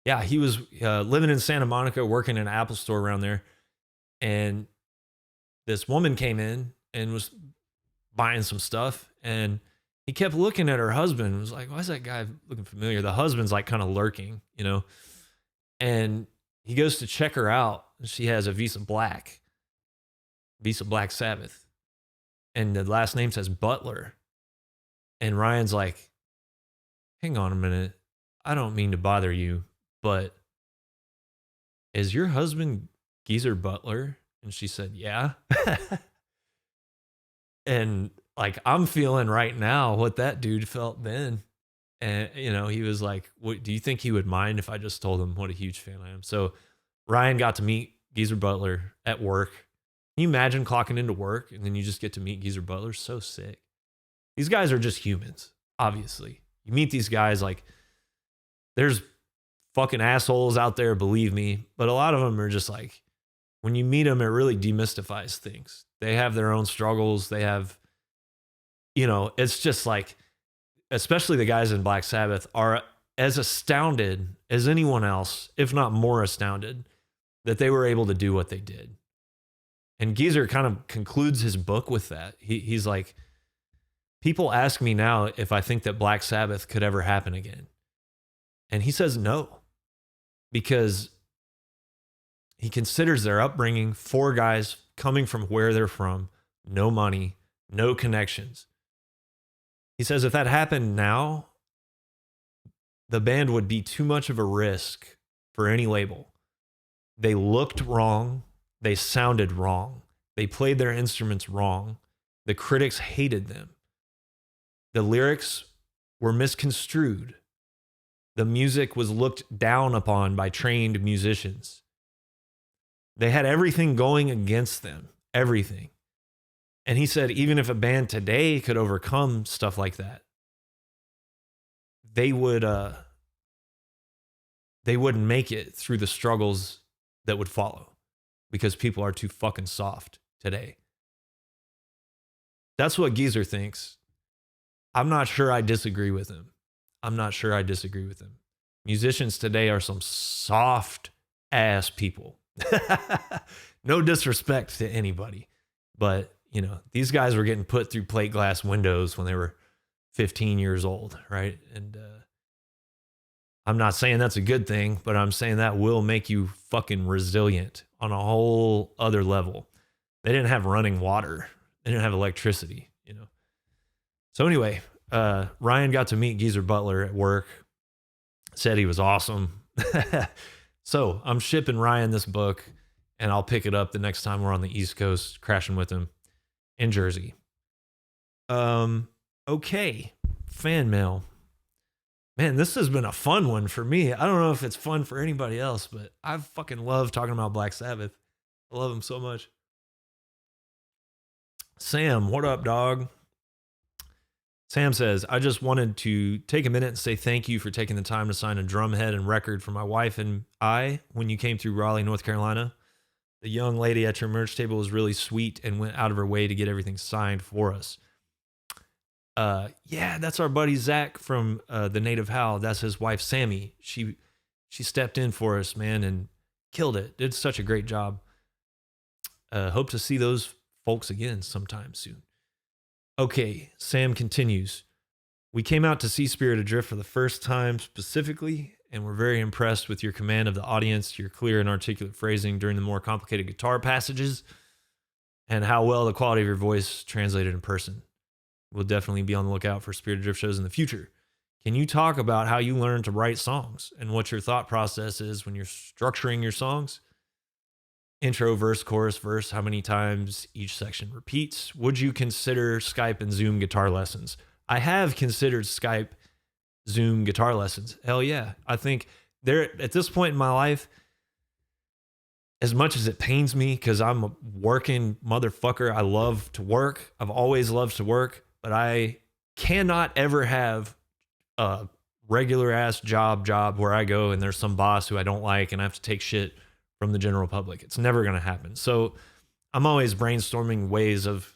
Yeah, he was living in Santa Monica, working in an Apple store around there. And this woman came in and was buying some stuff. And he kept looking at her husband and was like, why is that guy looking familiar? The husband's like kind of lurking, And he goes to check her out. And she has a Visa Black Sabbath. And the last name says Butler. And Ryan's like, hang on a minute. I don't mean to bother you, but is your husband Geezer Butler? And she said, yeah. And like, I'm feeling right now what that dude felt then. And, he was like, what, do you think he would mind if I just told him what a huge fan I am? So Ryan got to meet Geezer Butler at work. Can you imagine clocking into work and then you just get to meet Geezer Butler? So sick. These guys are just humans, obviously. You meet these guys, like, there's fucking assholes out there, believe me. But a lot of them are just like, when you meet them, it really demystifies things. They have their own struggles. They have, it's just like, especially the guys in Black Sabbath are as astounded as anyone else, if not more astounded, that they were able to do what they did. And Geezer kind of concludes his book with that. He's like, people ask me now if I think that Black Sabbath could ever happen again. And he says no, because he considers their upbringing, 4 guys coming from where they're from, no money, no connections. He says if that happened now, the band would be too much of a risk for any label. They looked wrong. They sounded wrong. They played their instruments wrong. The critics hated them. The lyrics were misconstrued. The music was looked down upon by trained musicians. They had everything going against them, everything. And he said, even if a band today could overcome stuff like that, they wouldn't make it through the struggles that would follow, because people are too fucking soft today. That's what Geezer thinks. I'm not sure I disagree with him. Musicians today are some soft ass people. No disrespect to anybody, but these guys were getting put through plate glass windows when they were 15 years old, right? And I'm not saying that's a good thing, but I'm saying that will make you fucking resilient on a whole other level. They didn't have running water. They didn't have electricity, So anyway, Ryan got to meet Geezer Butler at work, said he was awesome. So I'm shipping Ryan this book, and I'll pick it up the next time we're on the East Coast crashing with him in Jersey. Okay. fan mail. Man, this has been a fun one for me. I don't know if it's fun for anybody else, but I fucking love talking about Black Sabbath. I love them so much. Sam, what up, dog? Sam says, I just wanted to take a minute and say thank you for taking the time to sign a drumhead and record for my wife and I when you came through Raleigh, North Carolina. The young lady at your merch table was really sweet and went out of her way to get everything signed for us. Yeah, that's our buddy Zach from the Native Howl. That's his wife, Sammy. She stepped in for us, man, and killed it. Did such a great job. Hope to see those folks again sometime soon. Okay, Sam continues. We came out to see Spirit Adrift for the first time specifically, and we're very impressed with your command of the audience, your clear and articulate phrasing during the more complicated guitar passages, and how well the quality of your voice translated in person. We'll definitely be on the lookout for Spirit Adrift shows in the future. Can you talk about how you learned to write songs and what your thought process is when you're structuring your songs? Intro, verse, chorus, verse, how many times each section repeats? Would you consider Skype and Zoom guitar lessons? I have considered Skype, Zoom guitar lessons. Hell yeah. I think there at this point in my life, as much as it pains me because I'm a working motherfucker, I love to work. I've always loved to work, but I cannot ever have a regular ass job where I go and there's some boss who I don't like and I have to take shit from the general public. It's never going to happen. So I'm always brainstorming ways of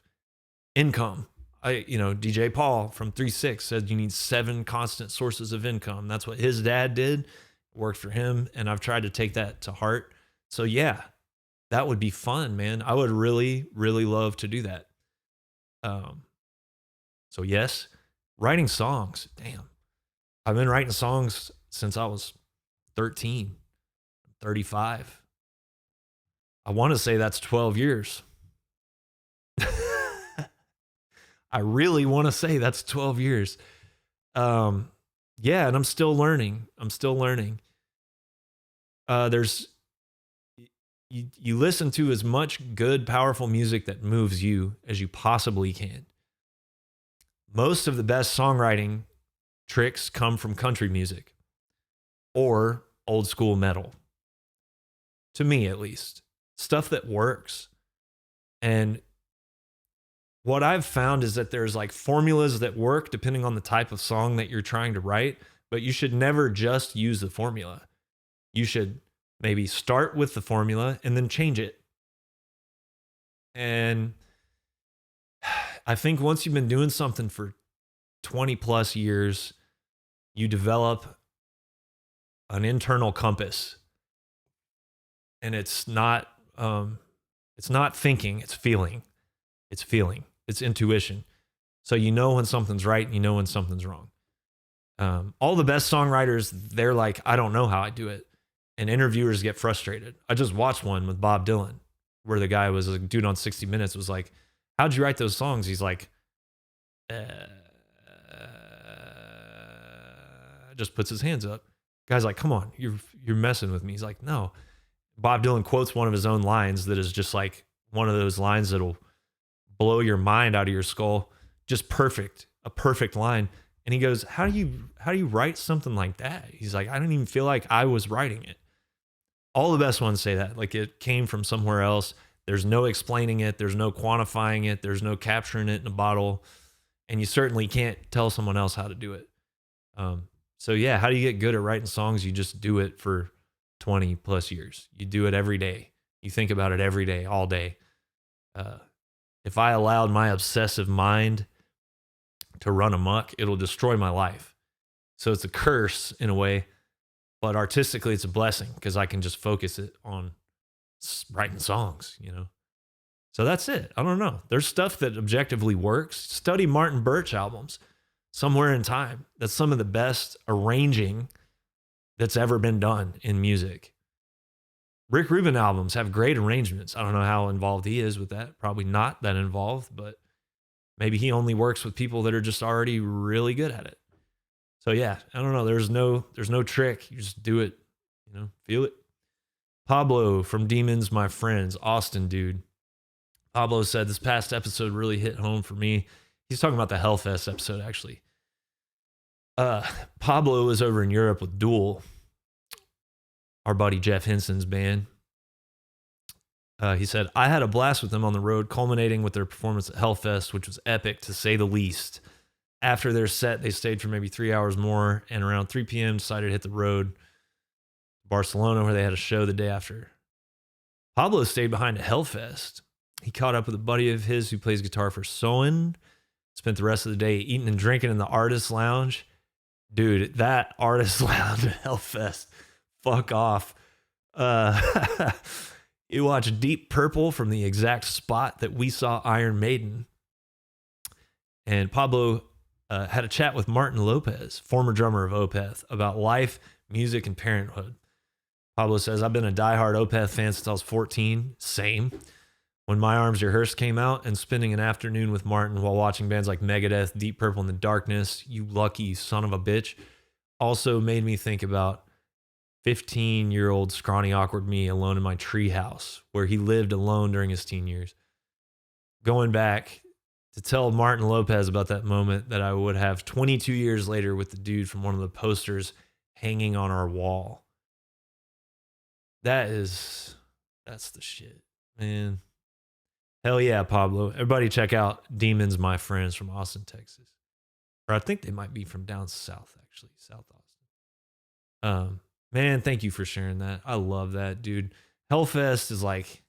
income. DJ Paul from 3-6 said you need 7 constant sources of income. That's what his dad did. It worked for him. And I've tried to take that to heart. So yeah, that would be fun, man. I would really, really love to do that. So yes, writing songs. Damn. I've been writing songs since I was 13, 35. I want to say that's 12 years. I really want to say that's 12 years. Yeah, and I'm still learning. You listen to as much good, powerful music that moves you as you possibly can. Most of the best songwriting tricks come from country music or old school metal. To me, at least. Stuff that works. And what I've found is that there's like formulas that work depending on the type of song that you're trying to write, but you should never just use the formula. You should maybe start with the formula and then change it. And I think once you've been doing something for 20 plus years, you develop an internal compass. And it's not thinking, it's feeling. It's intuition. So you know when something's right and you know when something's wrong. All the best songwriters, they're like, I don't know how I do it. And interviewers get frustrated. I just watched one with Bob Dylan where the guy was a dude on 60 Minutes was like, how'd you write those songs? He's like, just puts his hands up. Guy's like, come on, you're messing with me. He's like, no. Bob Dylan quotes one of his own lines that is just like one of those lines that'll blow your mind out of your skull. Just perfect, a perfect line. And he goes, how do you write something like that? He's like, I didn't even feel like I was writing it. All the best ones say that, like it came from somewhere else. There's no explaining it. There's no quantifying it. There's no capturing it in a bottle. And you certainly can't tell someone else how to do it. So yeah, how do you get good at writing songs? You just do it for 20 plus years. You do it every day. You think about it every day, all day. If I allowed my obsessive mind to run amok, it'll destroy my life. So it's a curse in a way, but artistically it's a blessing because I can just focus it on writing songs, you know? So that's it. I don't know. There's stuff that objectively works. Study Martin Birch albums. Somewhere in Time. That's some of the best arranging that's ever been done in music. Rick Rubin albums have great arrangements. I don't know how involved he is with that. Probably not that involved, but maybe he only works with people that are just already really good at it. So yeah, I don't know. There's no trick. You just do it, you know, feel it. Pablo from Demons, My Friends, Austin dude. Pablo said this past episode really hit home for me. He's talking about the Hellfest episode, actually. Pablo was over in Europe with Duel, our buddy Jeff Henson's band. He said, I had a blast with them on the road, culminating with their performance at Hellfest, which was epic to say the least. After their set, they stayed for maybe 3 hours more, and around 3 p.m. decided to hit the road. Barcelona, where they had a show the day after. Pablo stayed behind at Hellfest. He caught up with a buddy of his who plays guitar for Soen. Spent the rest of the day eating and drinking in the Artist Lounge. Dude, that Artist Lounge at Hellfest. Fuck off. You watch Deep Purple from the exact spot that we saw Iron Maiden. And Pablo had a chat with Martin Lopez, former drummer of Opeth, about life, music, and parenthood. Pablo says, I've been a diehard Opeth fan since I was 14. Same. When My Arms Your Hearse came out, and spending an afternoon with Martin while watching bands like Megadeth, Deep Purple, and The Darkness, you lucky son of a bitch, also made me think about 15-year-old scrawny awkward me alone in my treehouse where he lived alone during his teen years. Going back to tell Martin Lopez about that moment that I would have 22 years later with the dude from one of the posters hanging on our wall. That's the shit, man. Hell yeah, Pablo. Everybody check out Demons, My Friends from Austin, Texas. Or I think they might be from down south, actually, South Austin. Man, thank you for sharing that. I love that, dude. Hellfest is like,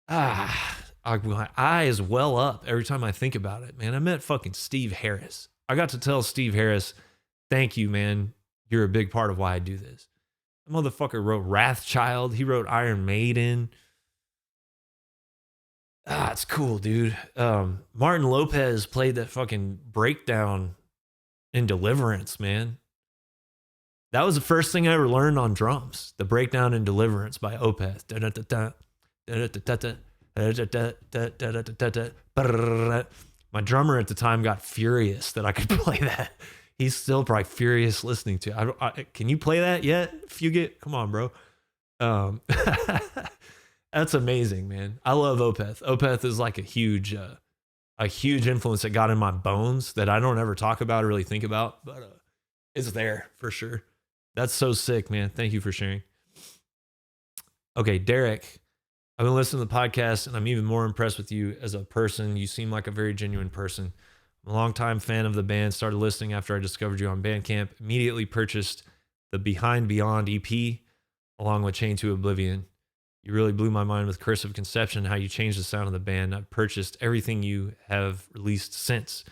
my eyes well up every time I think about it, man. I met fucking Steve Harris. I got to tell Steve Harris, thank you, man. You're a big part of why I do this. The motherfucker wrote Wrathchild. He wrote Iron Maiden. It's cool, dude. Martin Lopez played that fucking breakdown in Deliverance, man. That was the first thing I ever learned on drums. The breakdown in Deliverance by Opeth. My drummer at the time got furious that I could play that. He's still probably furious listening to it. Can you play that yet? Fugit? Come on, bro. That's amazing, man. I love Opeth. Opeth is like a huge influence that got in my bones that I don't ever talk about or really think about, but it's there for sure. That's so sick, man. Thank you for sharing. Okay, Derek, I've been listening to the podcast and I'm even more impressed with you as a person. You seem like a very genuine person. I'm a longtime fan of the band, started listening after I discovered you on Bandcamp, immediately purchased the Behind Beyond EP along with Chain to Oblivion. You really blew my mind with Cursive Conception, how you changed the sound of the band. I've purchased everything you have released since.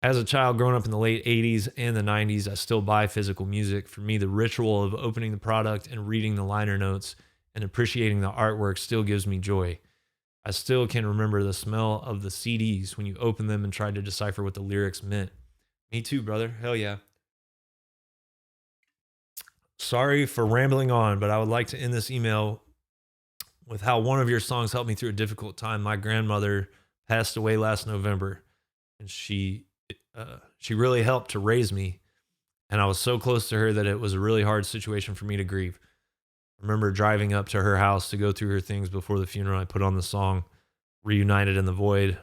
As a child growing up in the late 80s and the 90s, I still buy physical music. For me, the ritual of opening the product and reading the liner notes and appreciating the artwork still gives me joy. I still can remember the smell of the CDs when you opened them and tried to decipher what the lyrics meant. Me too, brother. Hell yeah. Sorry for rambling on, but I would like to end this email with how one of your songs helped me through a difficult time. My grandmother passed away last November, and she really helped to raise me, and I was so close to her that it was a really hard situation for me to grieve. I remember driving up to her house to go through her things before the funeral. I put on the song Reunited in the Void,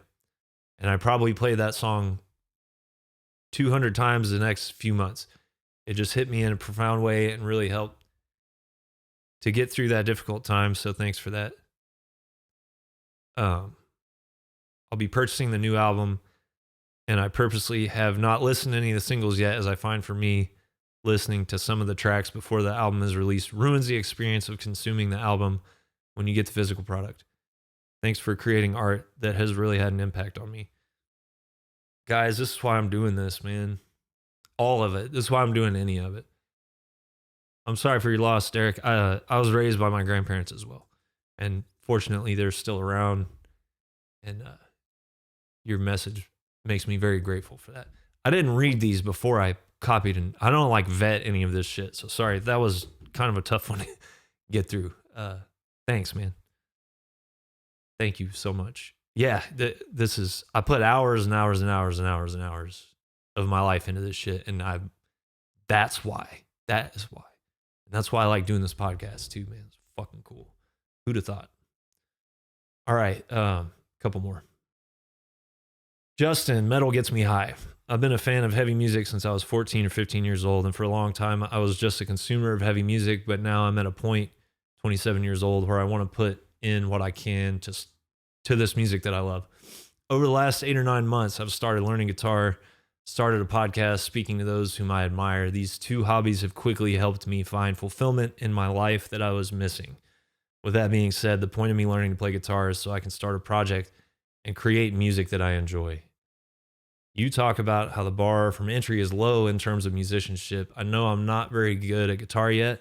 and I probably played that song 200 times the next few months. It just hit me in a profound way and really helped to get through that difficult time, so thanks for that. I'll be purchasing the new album, and I purposely have not listened to any of the singles yet, as I find for me, listening to some of the tracks before the album is released ruins the experience of consuming the album when you get the physical product. Thanks for creating art that has really had an impact on me. Guys, this is why I'm doing this, man. All of it. This is why I'm doing any of it. I'm sorry for your loss, Derek. I was raised by my grandparents as well. And fortunately, they're still around. And your message makes me very grateful for that. I didn't read these before I copied, and I don't like vet any of this shit. So sorry, that was kind of a tough one to get through. Thanks, man. Thank you so much. Yeah, this is, I put hours and hours and hours and hours and hours of my life into this shit. And that's why. That is why. And that's why I like doing this podcast too, man. It's fucking cool. Who'd have thought? All right, couple more. Justin, metal gets me high. I've been a fan of heavy music since I was 14 or 15 years old. And for a long time, I was just a consumer of heavy music. But now I'm at a point, 27 years old, where I want to put in what I can to this music that I love. Over the last 8 or 9 months, I've started learning guitar, started a podcast, speaking to those whom I admire. These two hobbies have quickly helped me find fulfillment in my life that I was missing. With that being said, the point of me learning to play guitar is so I can start a project and create music that I enjoy. You talk about how the bar from entry is low in terms of musicianship. I know I'm not very good at guitar yet,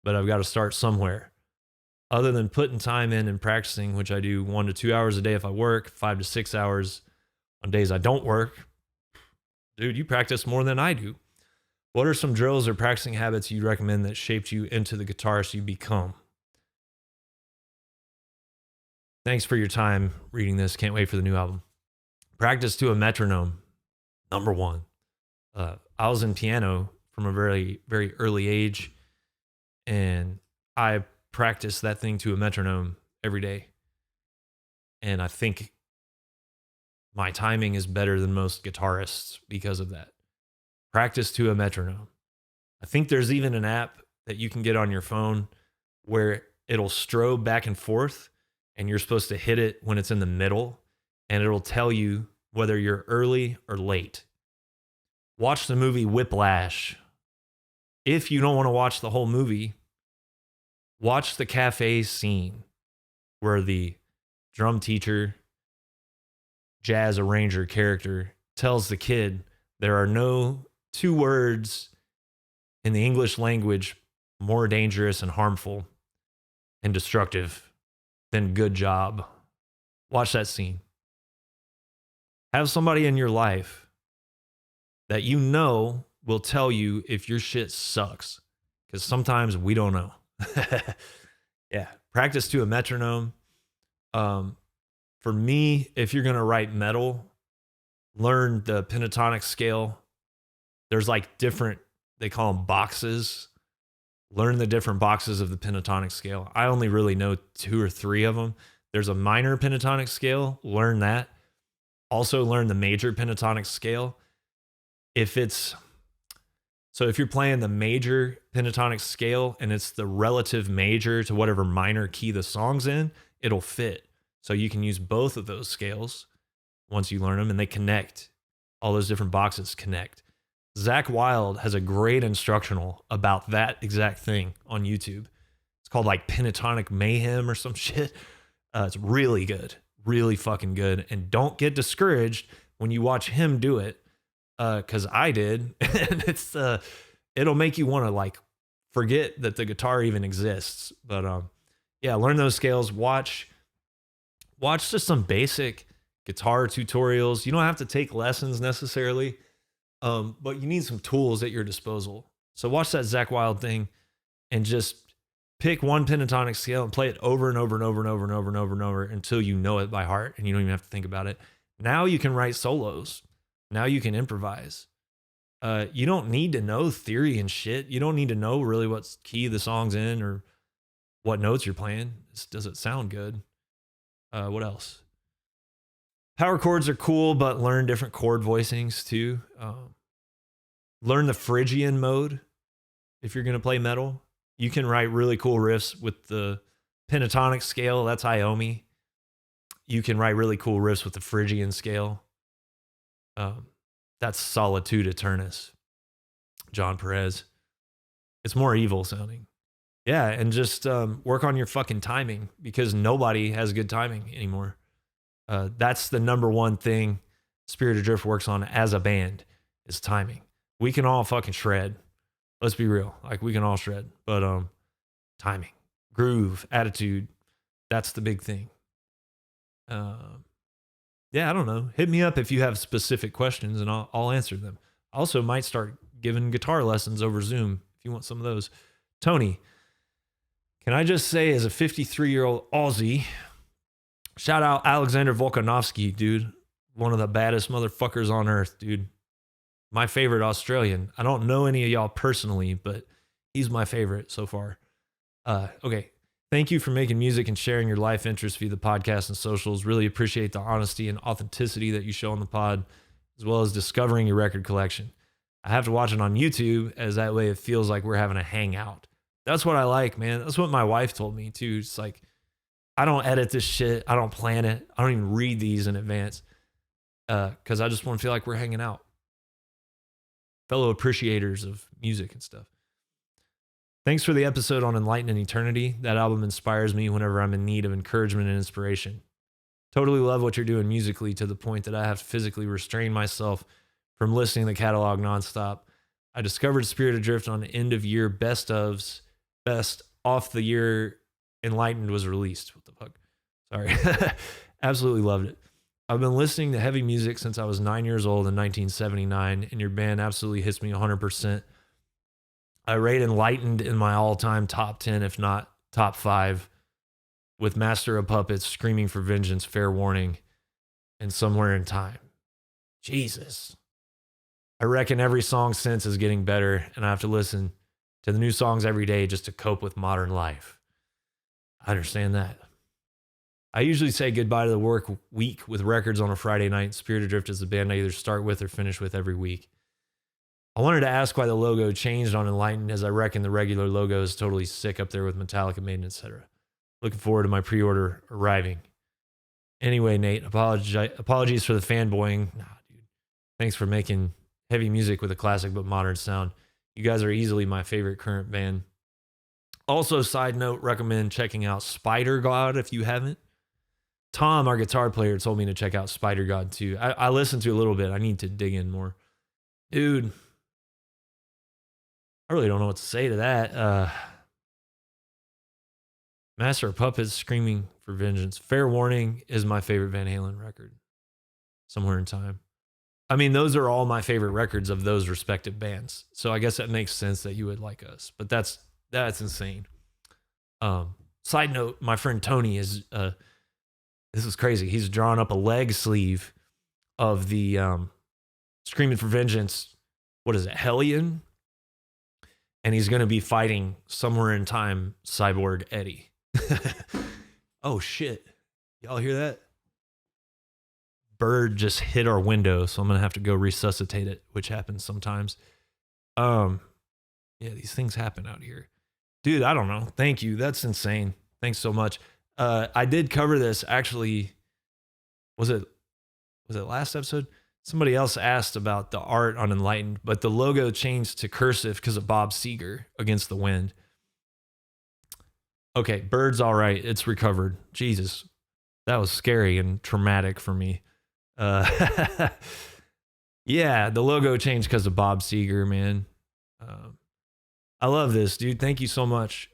but I've got to start somewhere. Other than putting time in and practicing, which I do 1 to 2 hours a day if I work, 5 to 6 hours on days I don't work. Dude, you practice more than I do. What are some drills or practicing habits you'd recommend that shaped you into the guitarist you become? Thanks for your time reading this. Can't wait for the new album. Practice to a metronome. Number one. I was in piano from a very, very early age, and I practice that thing to a metronome every day. And I think my timing is better than most guitarists because of that. Practice to a metronome. I think there's even an app that you can get on your phone where it'll strobe back and forth, and you're supposed to hit it when it's in the middle, and it'll tell you whether you're early or late. Watch the movie Whiplash. If you don't want to watch the whole movie, watch the cafe scene where the drum teacher, jazz arranger character tells the kid there are no two words in the English language more dangerous and harmful and destructive than good job. Watch that scene. Have somebody in your life that you know will tell you if your shit sucks, because sometimes we don't know. Yeah, practice to a metronome. For me, if you're gonna write metal, learn the pentatonic scale. There's like different, they call them boxes. Learn the different boxes of the pentatonic scale. I only really know 2 or 3 of them. There's a minor pentatonic scale. Learn that. Also learn the major pentatonic scale. If you're playing the major pentatonic scale and it's the relative major to whatever minor key the song's in, it'll fit. So you can use both of those scales once you learn them, and they connect. All those different boxes connect. Zach Wilde has a great instructional about that exact thing on YouTube. It's called like pentatonic mayhem or some shit. It's really good, really fucking good. And don't get discouraged when you watch him do it, because I did. And it'll make you want to like forget that the guitar even exists. But yeah, learn those scales. Watch just some basic guitar tutorials. You don't have to take lessons necessarily. But you need some tools at your disposal. So watch that Zach Wilde thing and just pick one pentatonic scale and play it over and over and over and over and over and over and over until you know it by heart and you don't even have to think about it. Now you can write solos. Now you can improvise. You don't need to know theory and shit. You don't need to know really what key the song's in or what notes you're playing. Does it sound good? What else? Power chords are cool, but learn different chord voicings too. Learn the Phrygian mode if you're going to play metal. You can write really cool riffs with the pentatonic scale. That's Iomi. You can write really cool riffs with the Phrygian scale. That's Solitude Eternus. John Perez. It's more evil sounding. Yeah, and just work on your fucking timing, because nobody has good timing anymore. That's the number one thing Spirit Adrift works on as a band is timing. We can all fucking shred. Let's be real. Like, we can all shred. But timing, groove, attitude, that's the big thing. Yeah, I don't know. Hit me up if you have specific questions and I'll answer them. I also might start giving guitar lessons over Zoom if you want some of those. Tony, can I just say, as a 53-year-old Ozzy, shout out Alexander Volkanovski, dude. One of the baddest motherfuckers on earth, dude. My favorite Australian. I don't know any of y'all personally, but he's my favorite so far. Okay. Thank you for making music and sharing your life interests via the podcast and socials. Really appreciate the honesty and authenticity that you show on the pod. as well as discovering your record collection. I have to watch it on YouTube, as that way it feels like we're having a hangout. That's what I like, man. That's what my wife told me too. It's like, I don't edit this shit. I don't plan it. I don't even read these in advance because I just want to feel like we're hanging out. Fellow appreciators of music and stuff. Thanks for the episode on Enlightened Eternity. That album inspires me whenever I'm in need of encouragement and inspiration. Totally love what you're doing musically to the point that I have to physically restrain myself from listening to the catalog nonstop. I discovered Spirit Adrift on end of year best off the year Enlightened was released. What the fuck? Sorry. Absolutely loved it. I've been listening to heavy music since I was 9 years old in 1979, and your band absolutely hits me 100%. I rate Enlightened in my all-time top 10, if not top 5, with Master of Puppets, Screaming for Vengeance, Fair Warning, and Somewhere in Time. Jesus. I reckon every song since is getting better, and I have to listen to the new songs every day just to cope with modern life. I understand that. I usually say goodbye to the work week with records on a Friday night. Spirit Adrift is the band I either start with or finish with every week. I wanted to ask why the logo changed on Enlightened, as I reckon the regular logo is totally sick up there with Metallica, Maiden, etc. Looking forward to my pre-order arriving. Anyway, Nate, apologies for the fanboying. Nah, dude. Thanks for making heavy music with a classic but modern sound. You guys are easily my favorite current band. Also, side note, recommend checking out Spider God if you haven't. Tom, our guitar player, told me to check out Spider God too. I listened to a little bit. I need to dig in more. Dude, I really don't know what to say to that. Master of Puppets, Screaming for Vengeance. Fair Warning is my favorite Van Halen record. Somewhere in Time. I mean, those are all my favorite records of those respective bands. So I guess that makes sense that you would like us. But that's insane. Side note, my friend Tony is this is crazy. He's drawn up a leg sleeve of the Screaming for Vengeance. What is it? Hellion? And he's going to be fighting Somewhere in Time Cyborg Eddie. Oh shit. Y'all hear that? Bird just hit our window, so I'm going to have to go resuscitate it, which happens sometimes. Yeah, these things happen out here. Dude, I don't know. Thank you. That's insane. Thanks so much. I did cover this actually. Was it last episode? Somebody else asked about the art on Enlightened, but the logo changed to cursive because of Bob Seger, Against the Wind. Okay, Bird's all right. It's recovered. Jesus, that was scary and traumatic for me. Yeah, the logo changed because of Bob Seger, man. I love this, dude. Thank you so much.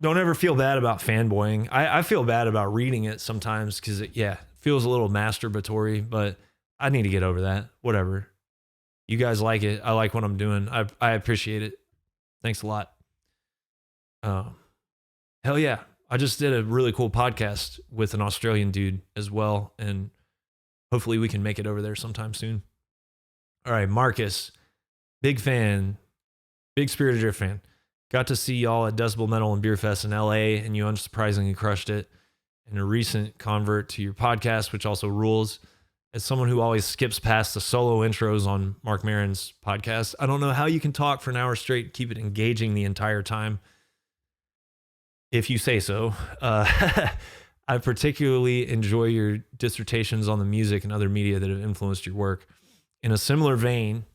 Don't ever feel bad about fanboying. I feel bad about reading it sometimes because it feels a little masturbatory, but I need to get over that. Whatever. You guys like it. I like what I'm doing. I appreciate it. Thanks a lot. Hell yeah. I just did a really cool podcast with an Australian dude as well, and hopefully we can make it over there sometime soon. All right, Marcus, big fan, big Spirit Adrift fan. Got to see y'all at Decibel Metal and Beer Fest in LA, and you unsurprisingly crushed it. And a recent convert to your podcast, which also rules. As someone who always skips past the solo intros on Mark Maron's podcast, I don't know how you can talk for an hour straight, keep it engaging the entire time. If you say so. I particularly enjoy your dissertations on the music and other media that have influenced your work. In a similar vein,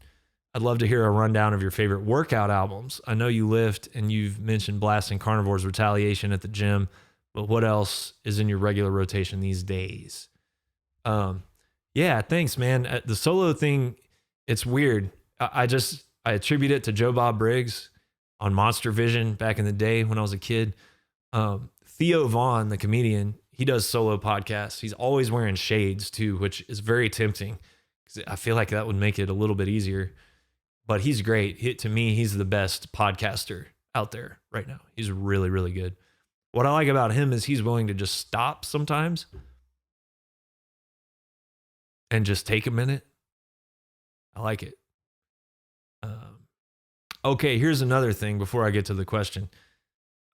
I'd love to hear a rundown of your favorite workout albums. I know you lift and you've mentioned Blasting Carnivore's Retaliation at the gym, but what else is in your regular rotation these days? Yeah, thanks, man. The solo thing, it's weird. I attribute it to Joe Bob Briggs on Monster Vision back in the day when I was a kid. Theo Vaughn, the comedian, he does solo podcasts. He's always wearing shades too, which is very tempting because I feel like that would make it a little bit easier. But he's great. To me, he's the best podcaster out there right now. He's really, really good. What I like about him is he's willing to just stop sometimes and just take a minute. I like it. Okay, here's another thing before I get to the question.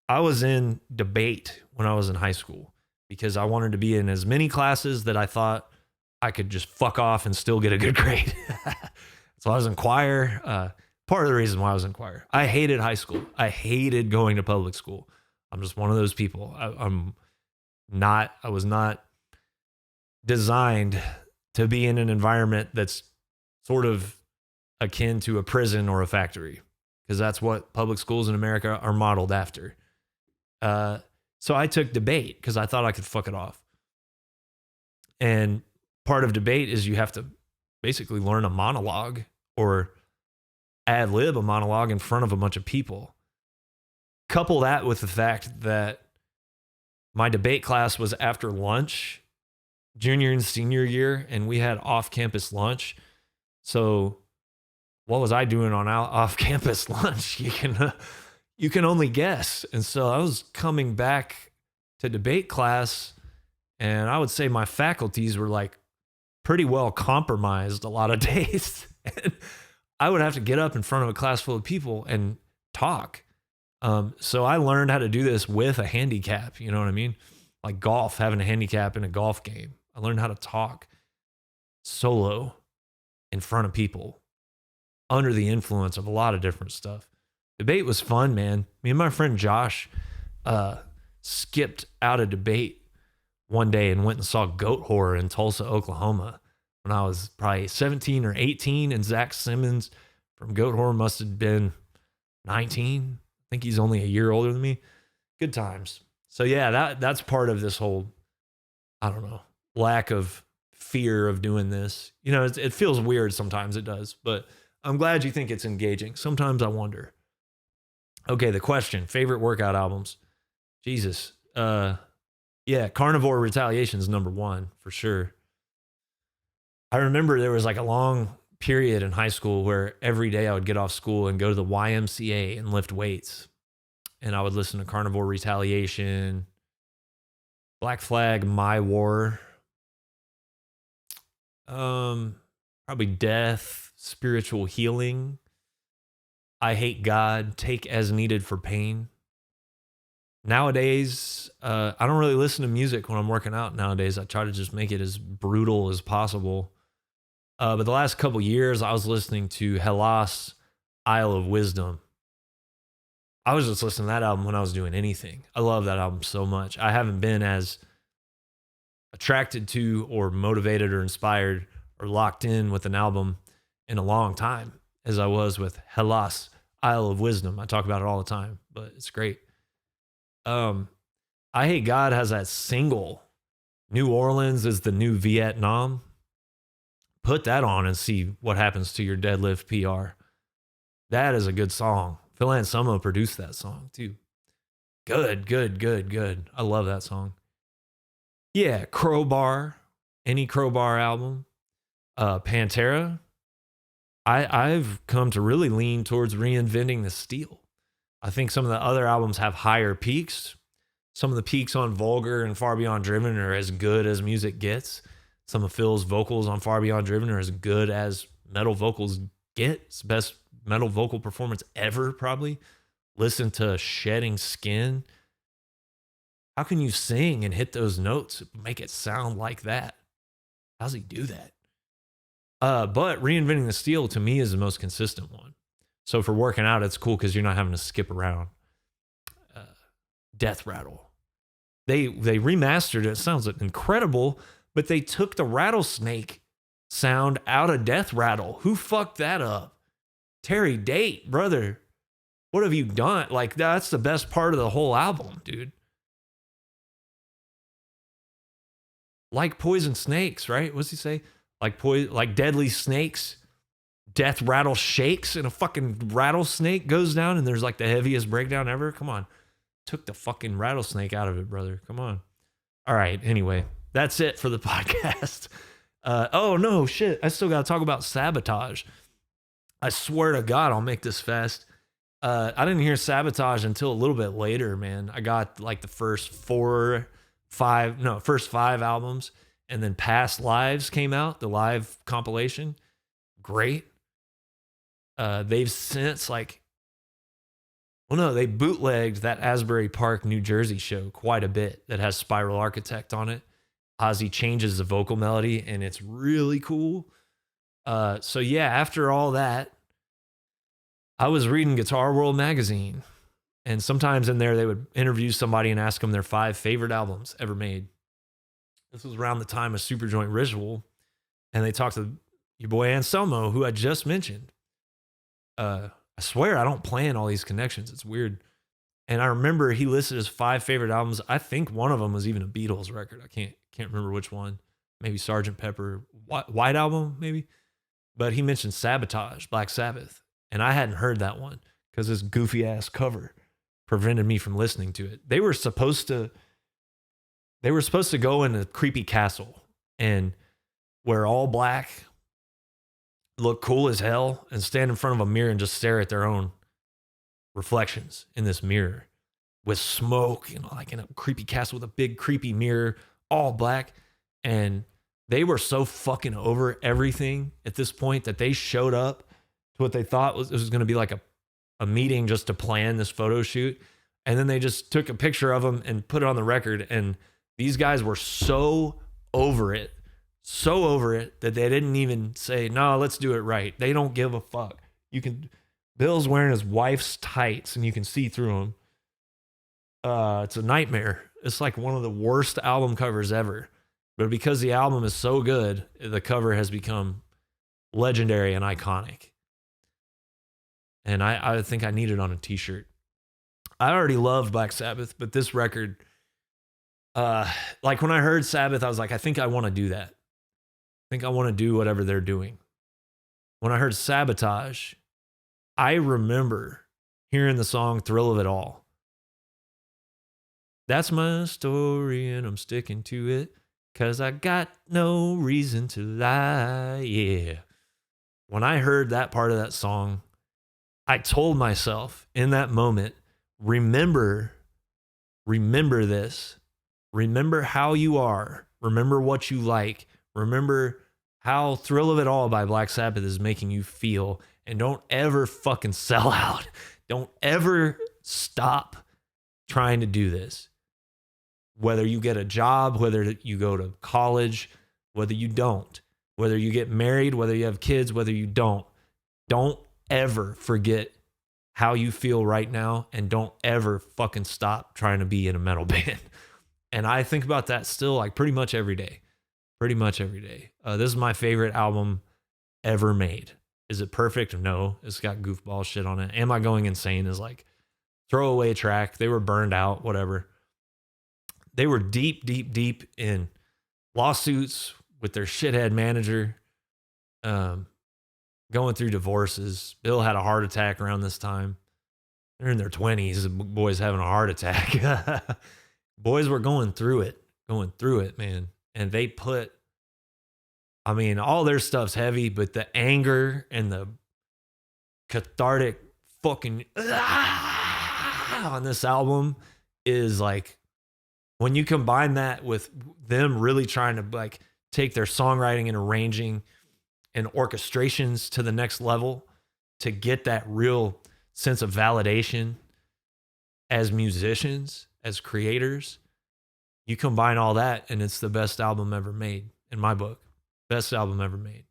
I was in debate when I was in high school because I wanted to be in as many classes that I thought I could just fuck off and still get a good grade. So I was in choir. Part of the reason why I was in choir, I hated high school. I hated going to public school. I'm just one of those people. I was not designed to be in an environment that's sort of akin to a prison or a factory, because that's what public schools in America are modeled after. So I took debate because I thought I could fuck it off. And part of debate is you have to basically learn a monologue or ad lib a monologue in front of a bunch of people. Couple that with the fact that my debate class was after lunch, junior and senior year, and we had off-campus lunch. So what was I doing on off-campus lunch? You can only guess. And so I was coming back to debate class, and I would say my faculties were like pretty well compromised a lot of days. And I would have to get up in front of a class full of people and talk. So I learned how to do this with a handicap. You know what I mean? Like golf, having a handicap in a golf game. I learned how to talk solo in front of people under the influence of a lot of different stuff. Debate was fun, man. Me and my friend Josh skipped out of debate one day and went and saw Goat Horror in Tulsa, Oklahoma when I was probably 17 or 18, and Zach Simmons from Goat Horror must have been 19. I think he's only a year older than me. Good times. So yeah, that's part of this whole, I don't know, lack of fear of doing this. You know, it feels weird sometimes, it does, but I'm glad you think it's engaging. Sometimes I wonder. Okay, the question, favorite workout albums. Jesus. Yeah, Carnivore Retaliation is number one for sure. I remember there was like a long period in high school where every day I would get off school and go to the YMCA and lift weights. And I would listen to Carnivore Retaliation, Black Flag, My War, probably Death, Spiritual Healing, I Hate God, Take As Needed for Pain. Nowadays, I don't really listen to music when I'm working out nowadays. I try to just make it as brutal as possible. But the last couple years, I was listening to Hellas, Isle of Wisdom. I was just listening to that album when I was doing anything. I love that album so much. I haven't been as attracted to or motivated or inspired or locked in with an album in a long time as I was with Hellas, Isle of Wisdom. I talk about it all the time, but it's great. I Hate God has that single, New Orleans is the New Vietnam. Put that on and see what happens to your deadlift PR. That is a good song. Phil Anselmo produced that song too. Good. I love that song. Yeah, Crowbar, any Crowbar album. Pantera. I've come to really lean towards Reinventing the Steel. I think some of the other albums have higher peaks. Some of the peaks on Vulgar and Far Beyond Driven are as good as music gets. Some of Phil's vocals on Far Beyond Driven are as good as metal vocals get. It's the best metal vocal performance ever, probably. Listen to Shedding Skin. How can you sing and hit those notes, make it sound like that? How's he do that? But Reinventing the Steel to me is the most consistent one. So for working out, it's cool because you're not having to skip around. Death Rattle. They remastered it. It sounds incredible, but they took the rattlesnake sound out of Death Rattle. Who fucked that up? Terry Date, brother. What have you done? Like, that's the best part of the whole album, dude. Like poison snakes, right? What's he say? Like deadly snakes. Death rattle shakes and a fucking rattlesnake goes down and there's like the heaviest breakdown ever. Come on. Took the fucking rattlesnake out of it, brother. Come on. All right. Anyway, that's it for the podcast. Oh no, shit. I still got to talk about Sabotage. I swear to God, I'll make this fast. I didn't hear Sabotage until a little bit later, man. I got like the first five albums, and then Past Lives came out, the live compilation. Great. They've since they bootlegged that Asbury Park, New Jersey show quite a bit that has Spiral Architect on it. Ozzy changes the vocal melody, and it's really cool. So yeah, after all that, I was reading Guitar World magazine, and sometimes in there they would interview somebody and ask them their 5 favorite albums ever made. This was around the time of Superjoint Ritual, and they talked to your boy Anselmo, who I just mentioned. I swear I don't plan all these connections. It's weird. And I remember he listed his 5 favorite albums. I think one of them was even a Beatles record. I can't remember which one. Maybe Sgt. Pepper, White Album, maybe. But he mentioned Sabotage, Black Sabbath, and I hadn't heard that one because this goofy ass cover prevented me from listening to it. They were supposed to go in a creepy castle and wear all black, look cool as hell, and stand in front of a mirror and just stare at their own reflections in this mirror with smoke, like in a creepy castle with a big creepy mirror, all black. And they were so fucking over everything at this point that they showed up to what they thought was going to be like a meeting just to plan this photo shoot. And then they just took a picture of them and put it on the record. And these guys were so over it that they didn't even say, no, let's do it right. They don't give a fuck. Bill's wearing his wife's tights and you can see through them. It's a nightmare. It's like one of the worst album covers ever. But because the album is so good, the cover has become legendary and iconic. And I think I need it on a t-shirt. I already loved Black Sabbath, but this record, like when I heard Sabbath, I was like, I think I want to do that. I think I want to do whatever they're doing. When I heard Sabotage, I remember hearing the song Thrill of It All. That's my story and I'm sticking to it 'cause I got no reason to lie. Yeah. When I heard that part of that song, I told myself in that moment, remember this. Remember how you are. Remember what you like. Remember how Thrill of It All by Black Sabbath is making you feel. And don't ever fucking sell out. Don't ever stop trying to do this. Whether you get a job, whether you go to college, whether you don't, whether you get married, whether you have kids, whether you don't ever forget how you feel right now, and don't ever fucking stop trying to be in a metal band. And I think about that still like pretty much every day. This is my favorite album ever made. Is it perfect? No. It's got goofball shit on it. Am I Going Insane is like throwaway track. They were burned out, whatever. They were deep in lawsuits with their shithead manager, going through divorces. Bill had a heart attack around this time. They're in their 20s. The boys having a heart attack. Boys were going through it, man. And they put, all their stuff's heavy, but the anger and the cathartic fucking on this album is like, when you combine that with them really trying to like take their songwriting and arranging and orchestrations to the next level to get that real sense of validation as musicians, as creators, you combine all that and it's the best album ever made in my book. Best album ever made.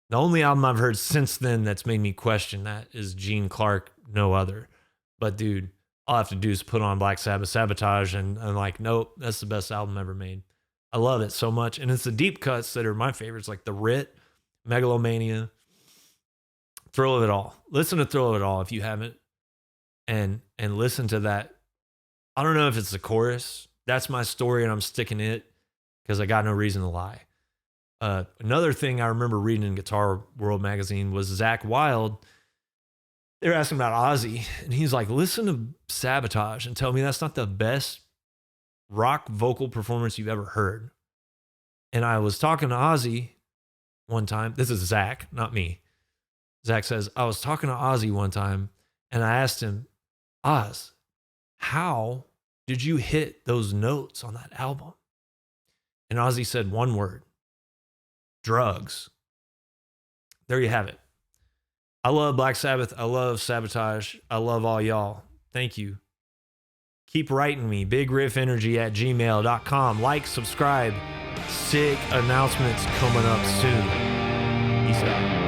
The only album I've heard since then that's made me question that is Gene Clark, No Other. But dude, all I have to do is put on Black Sabbath Sabotage and I'm like, nope, that's the best album ever made. I love it so much. And it's the deep cuts that are my favorites, like The Writ, Megalomania, Thrill of It All. Listen to Thrill of It All if you haven't. And listen to that. I don't know if it's the chorus. That's my story and I'm sticking it because I got no reason to lie. Another thing I remember reading in Guitar World magazine was Zakk Wylde. They were asking about Ozzy, and he's like, listen to Sabotage and tell me that's not the best rock vocal performance you've ever heard. And I was talking to Ozzy one time. This is Zakk, not me. Zakk says, I was talking to Ozzy one time, and I asked him, Oz, how did you hit those notes on that album? And Ozzy said one word, drugs. There you have it. I love Black Sabbath. I love Sabotage. I love all y'all. Thank you. Keep writing me, bigriffenergy@gmail.com. Like, subscribe. Sick announcements coming up soon. Peace out.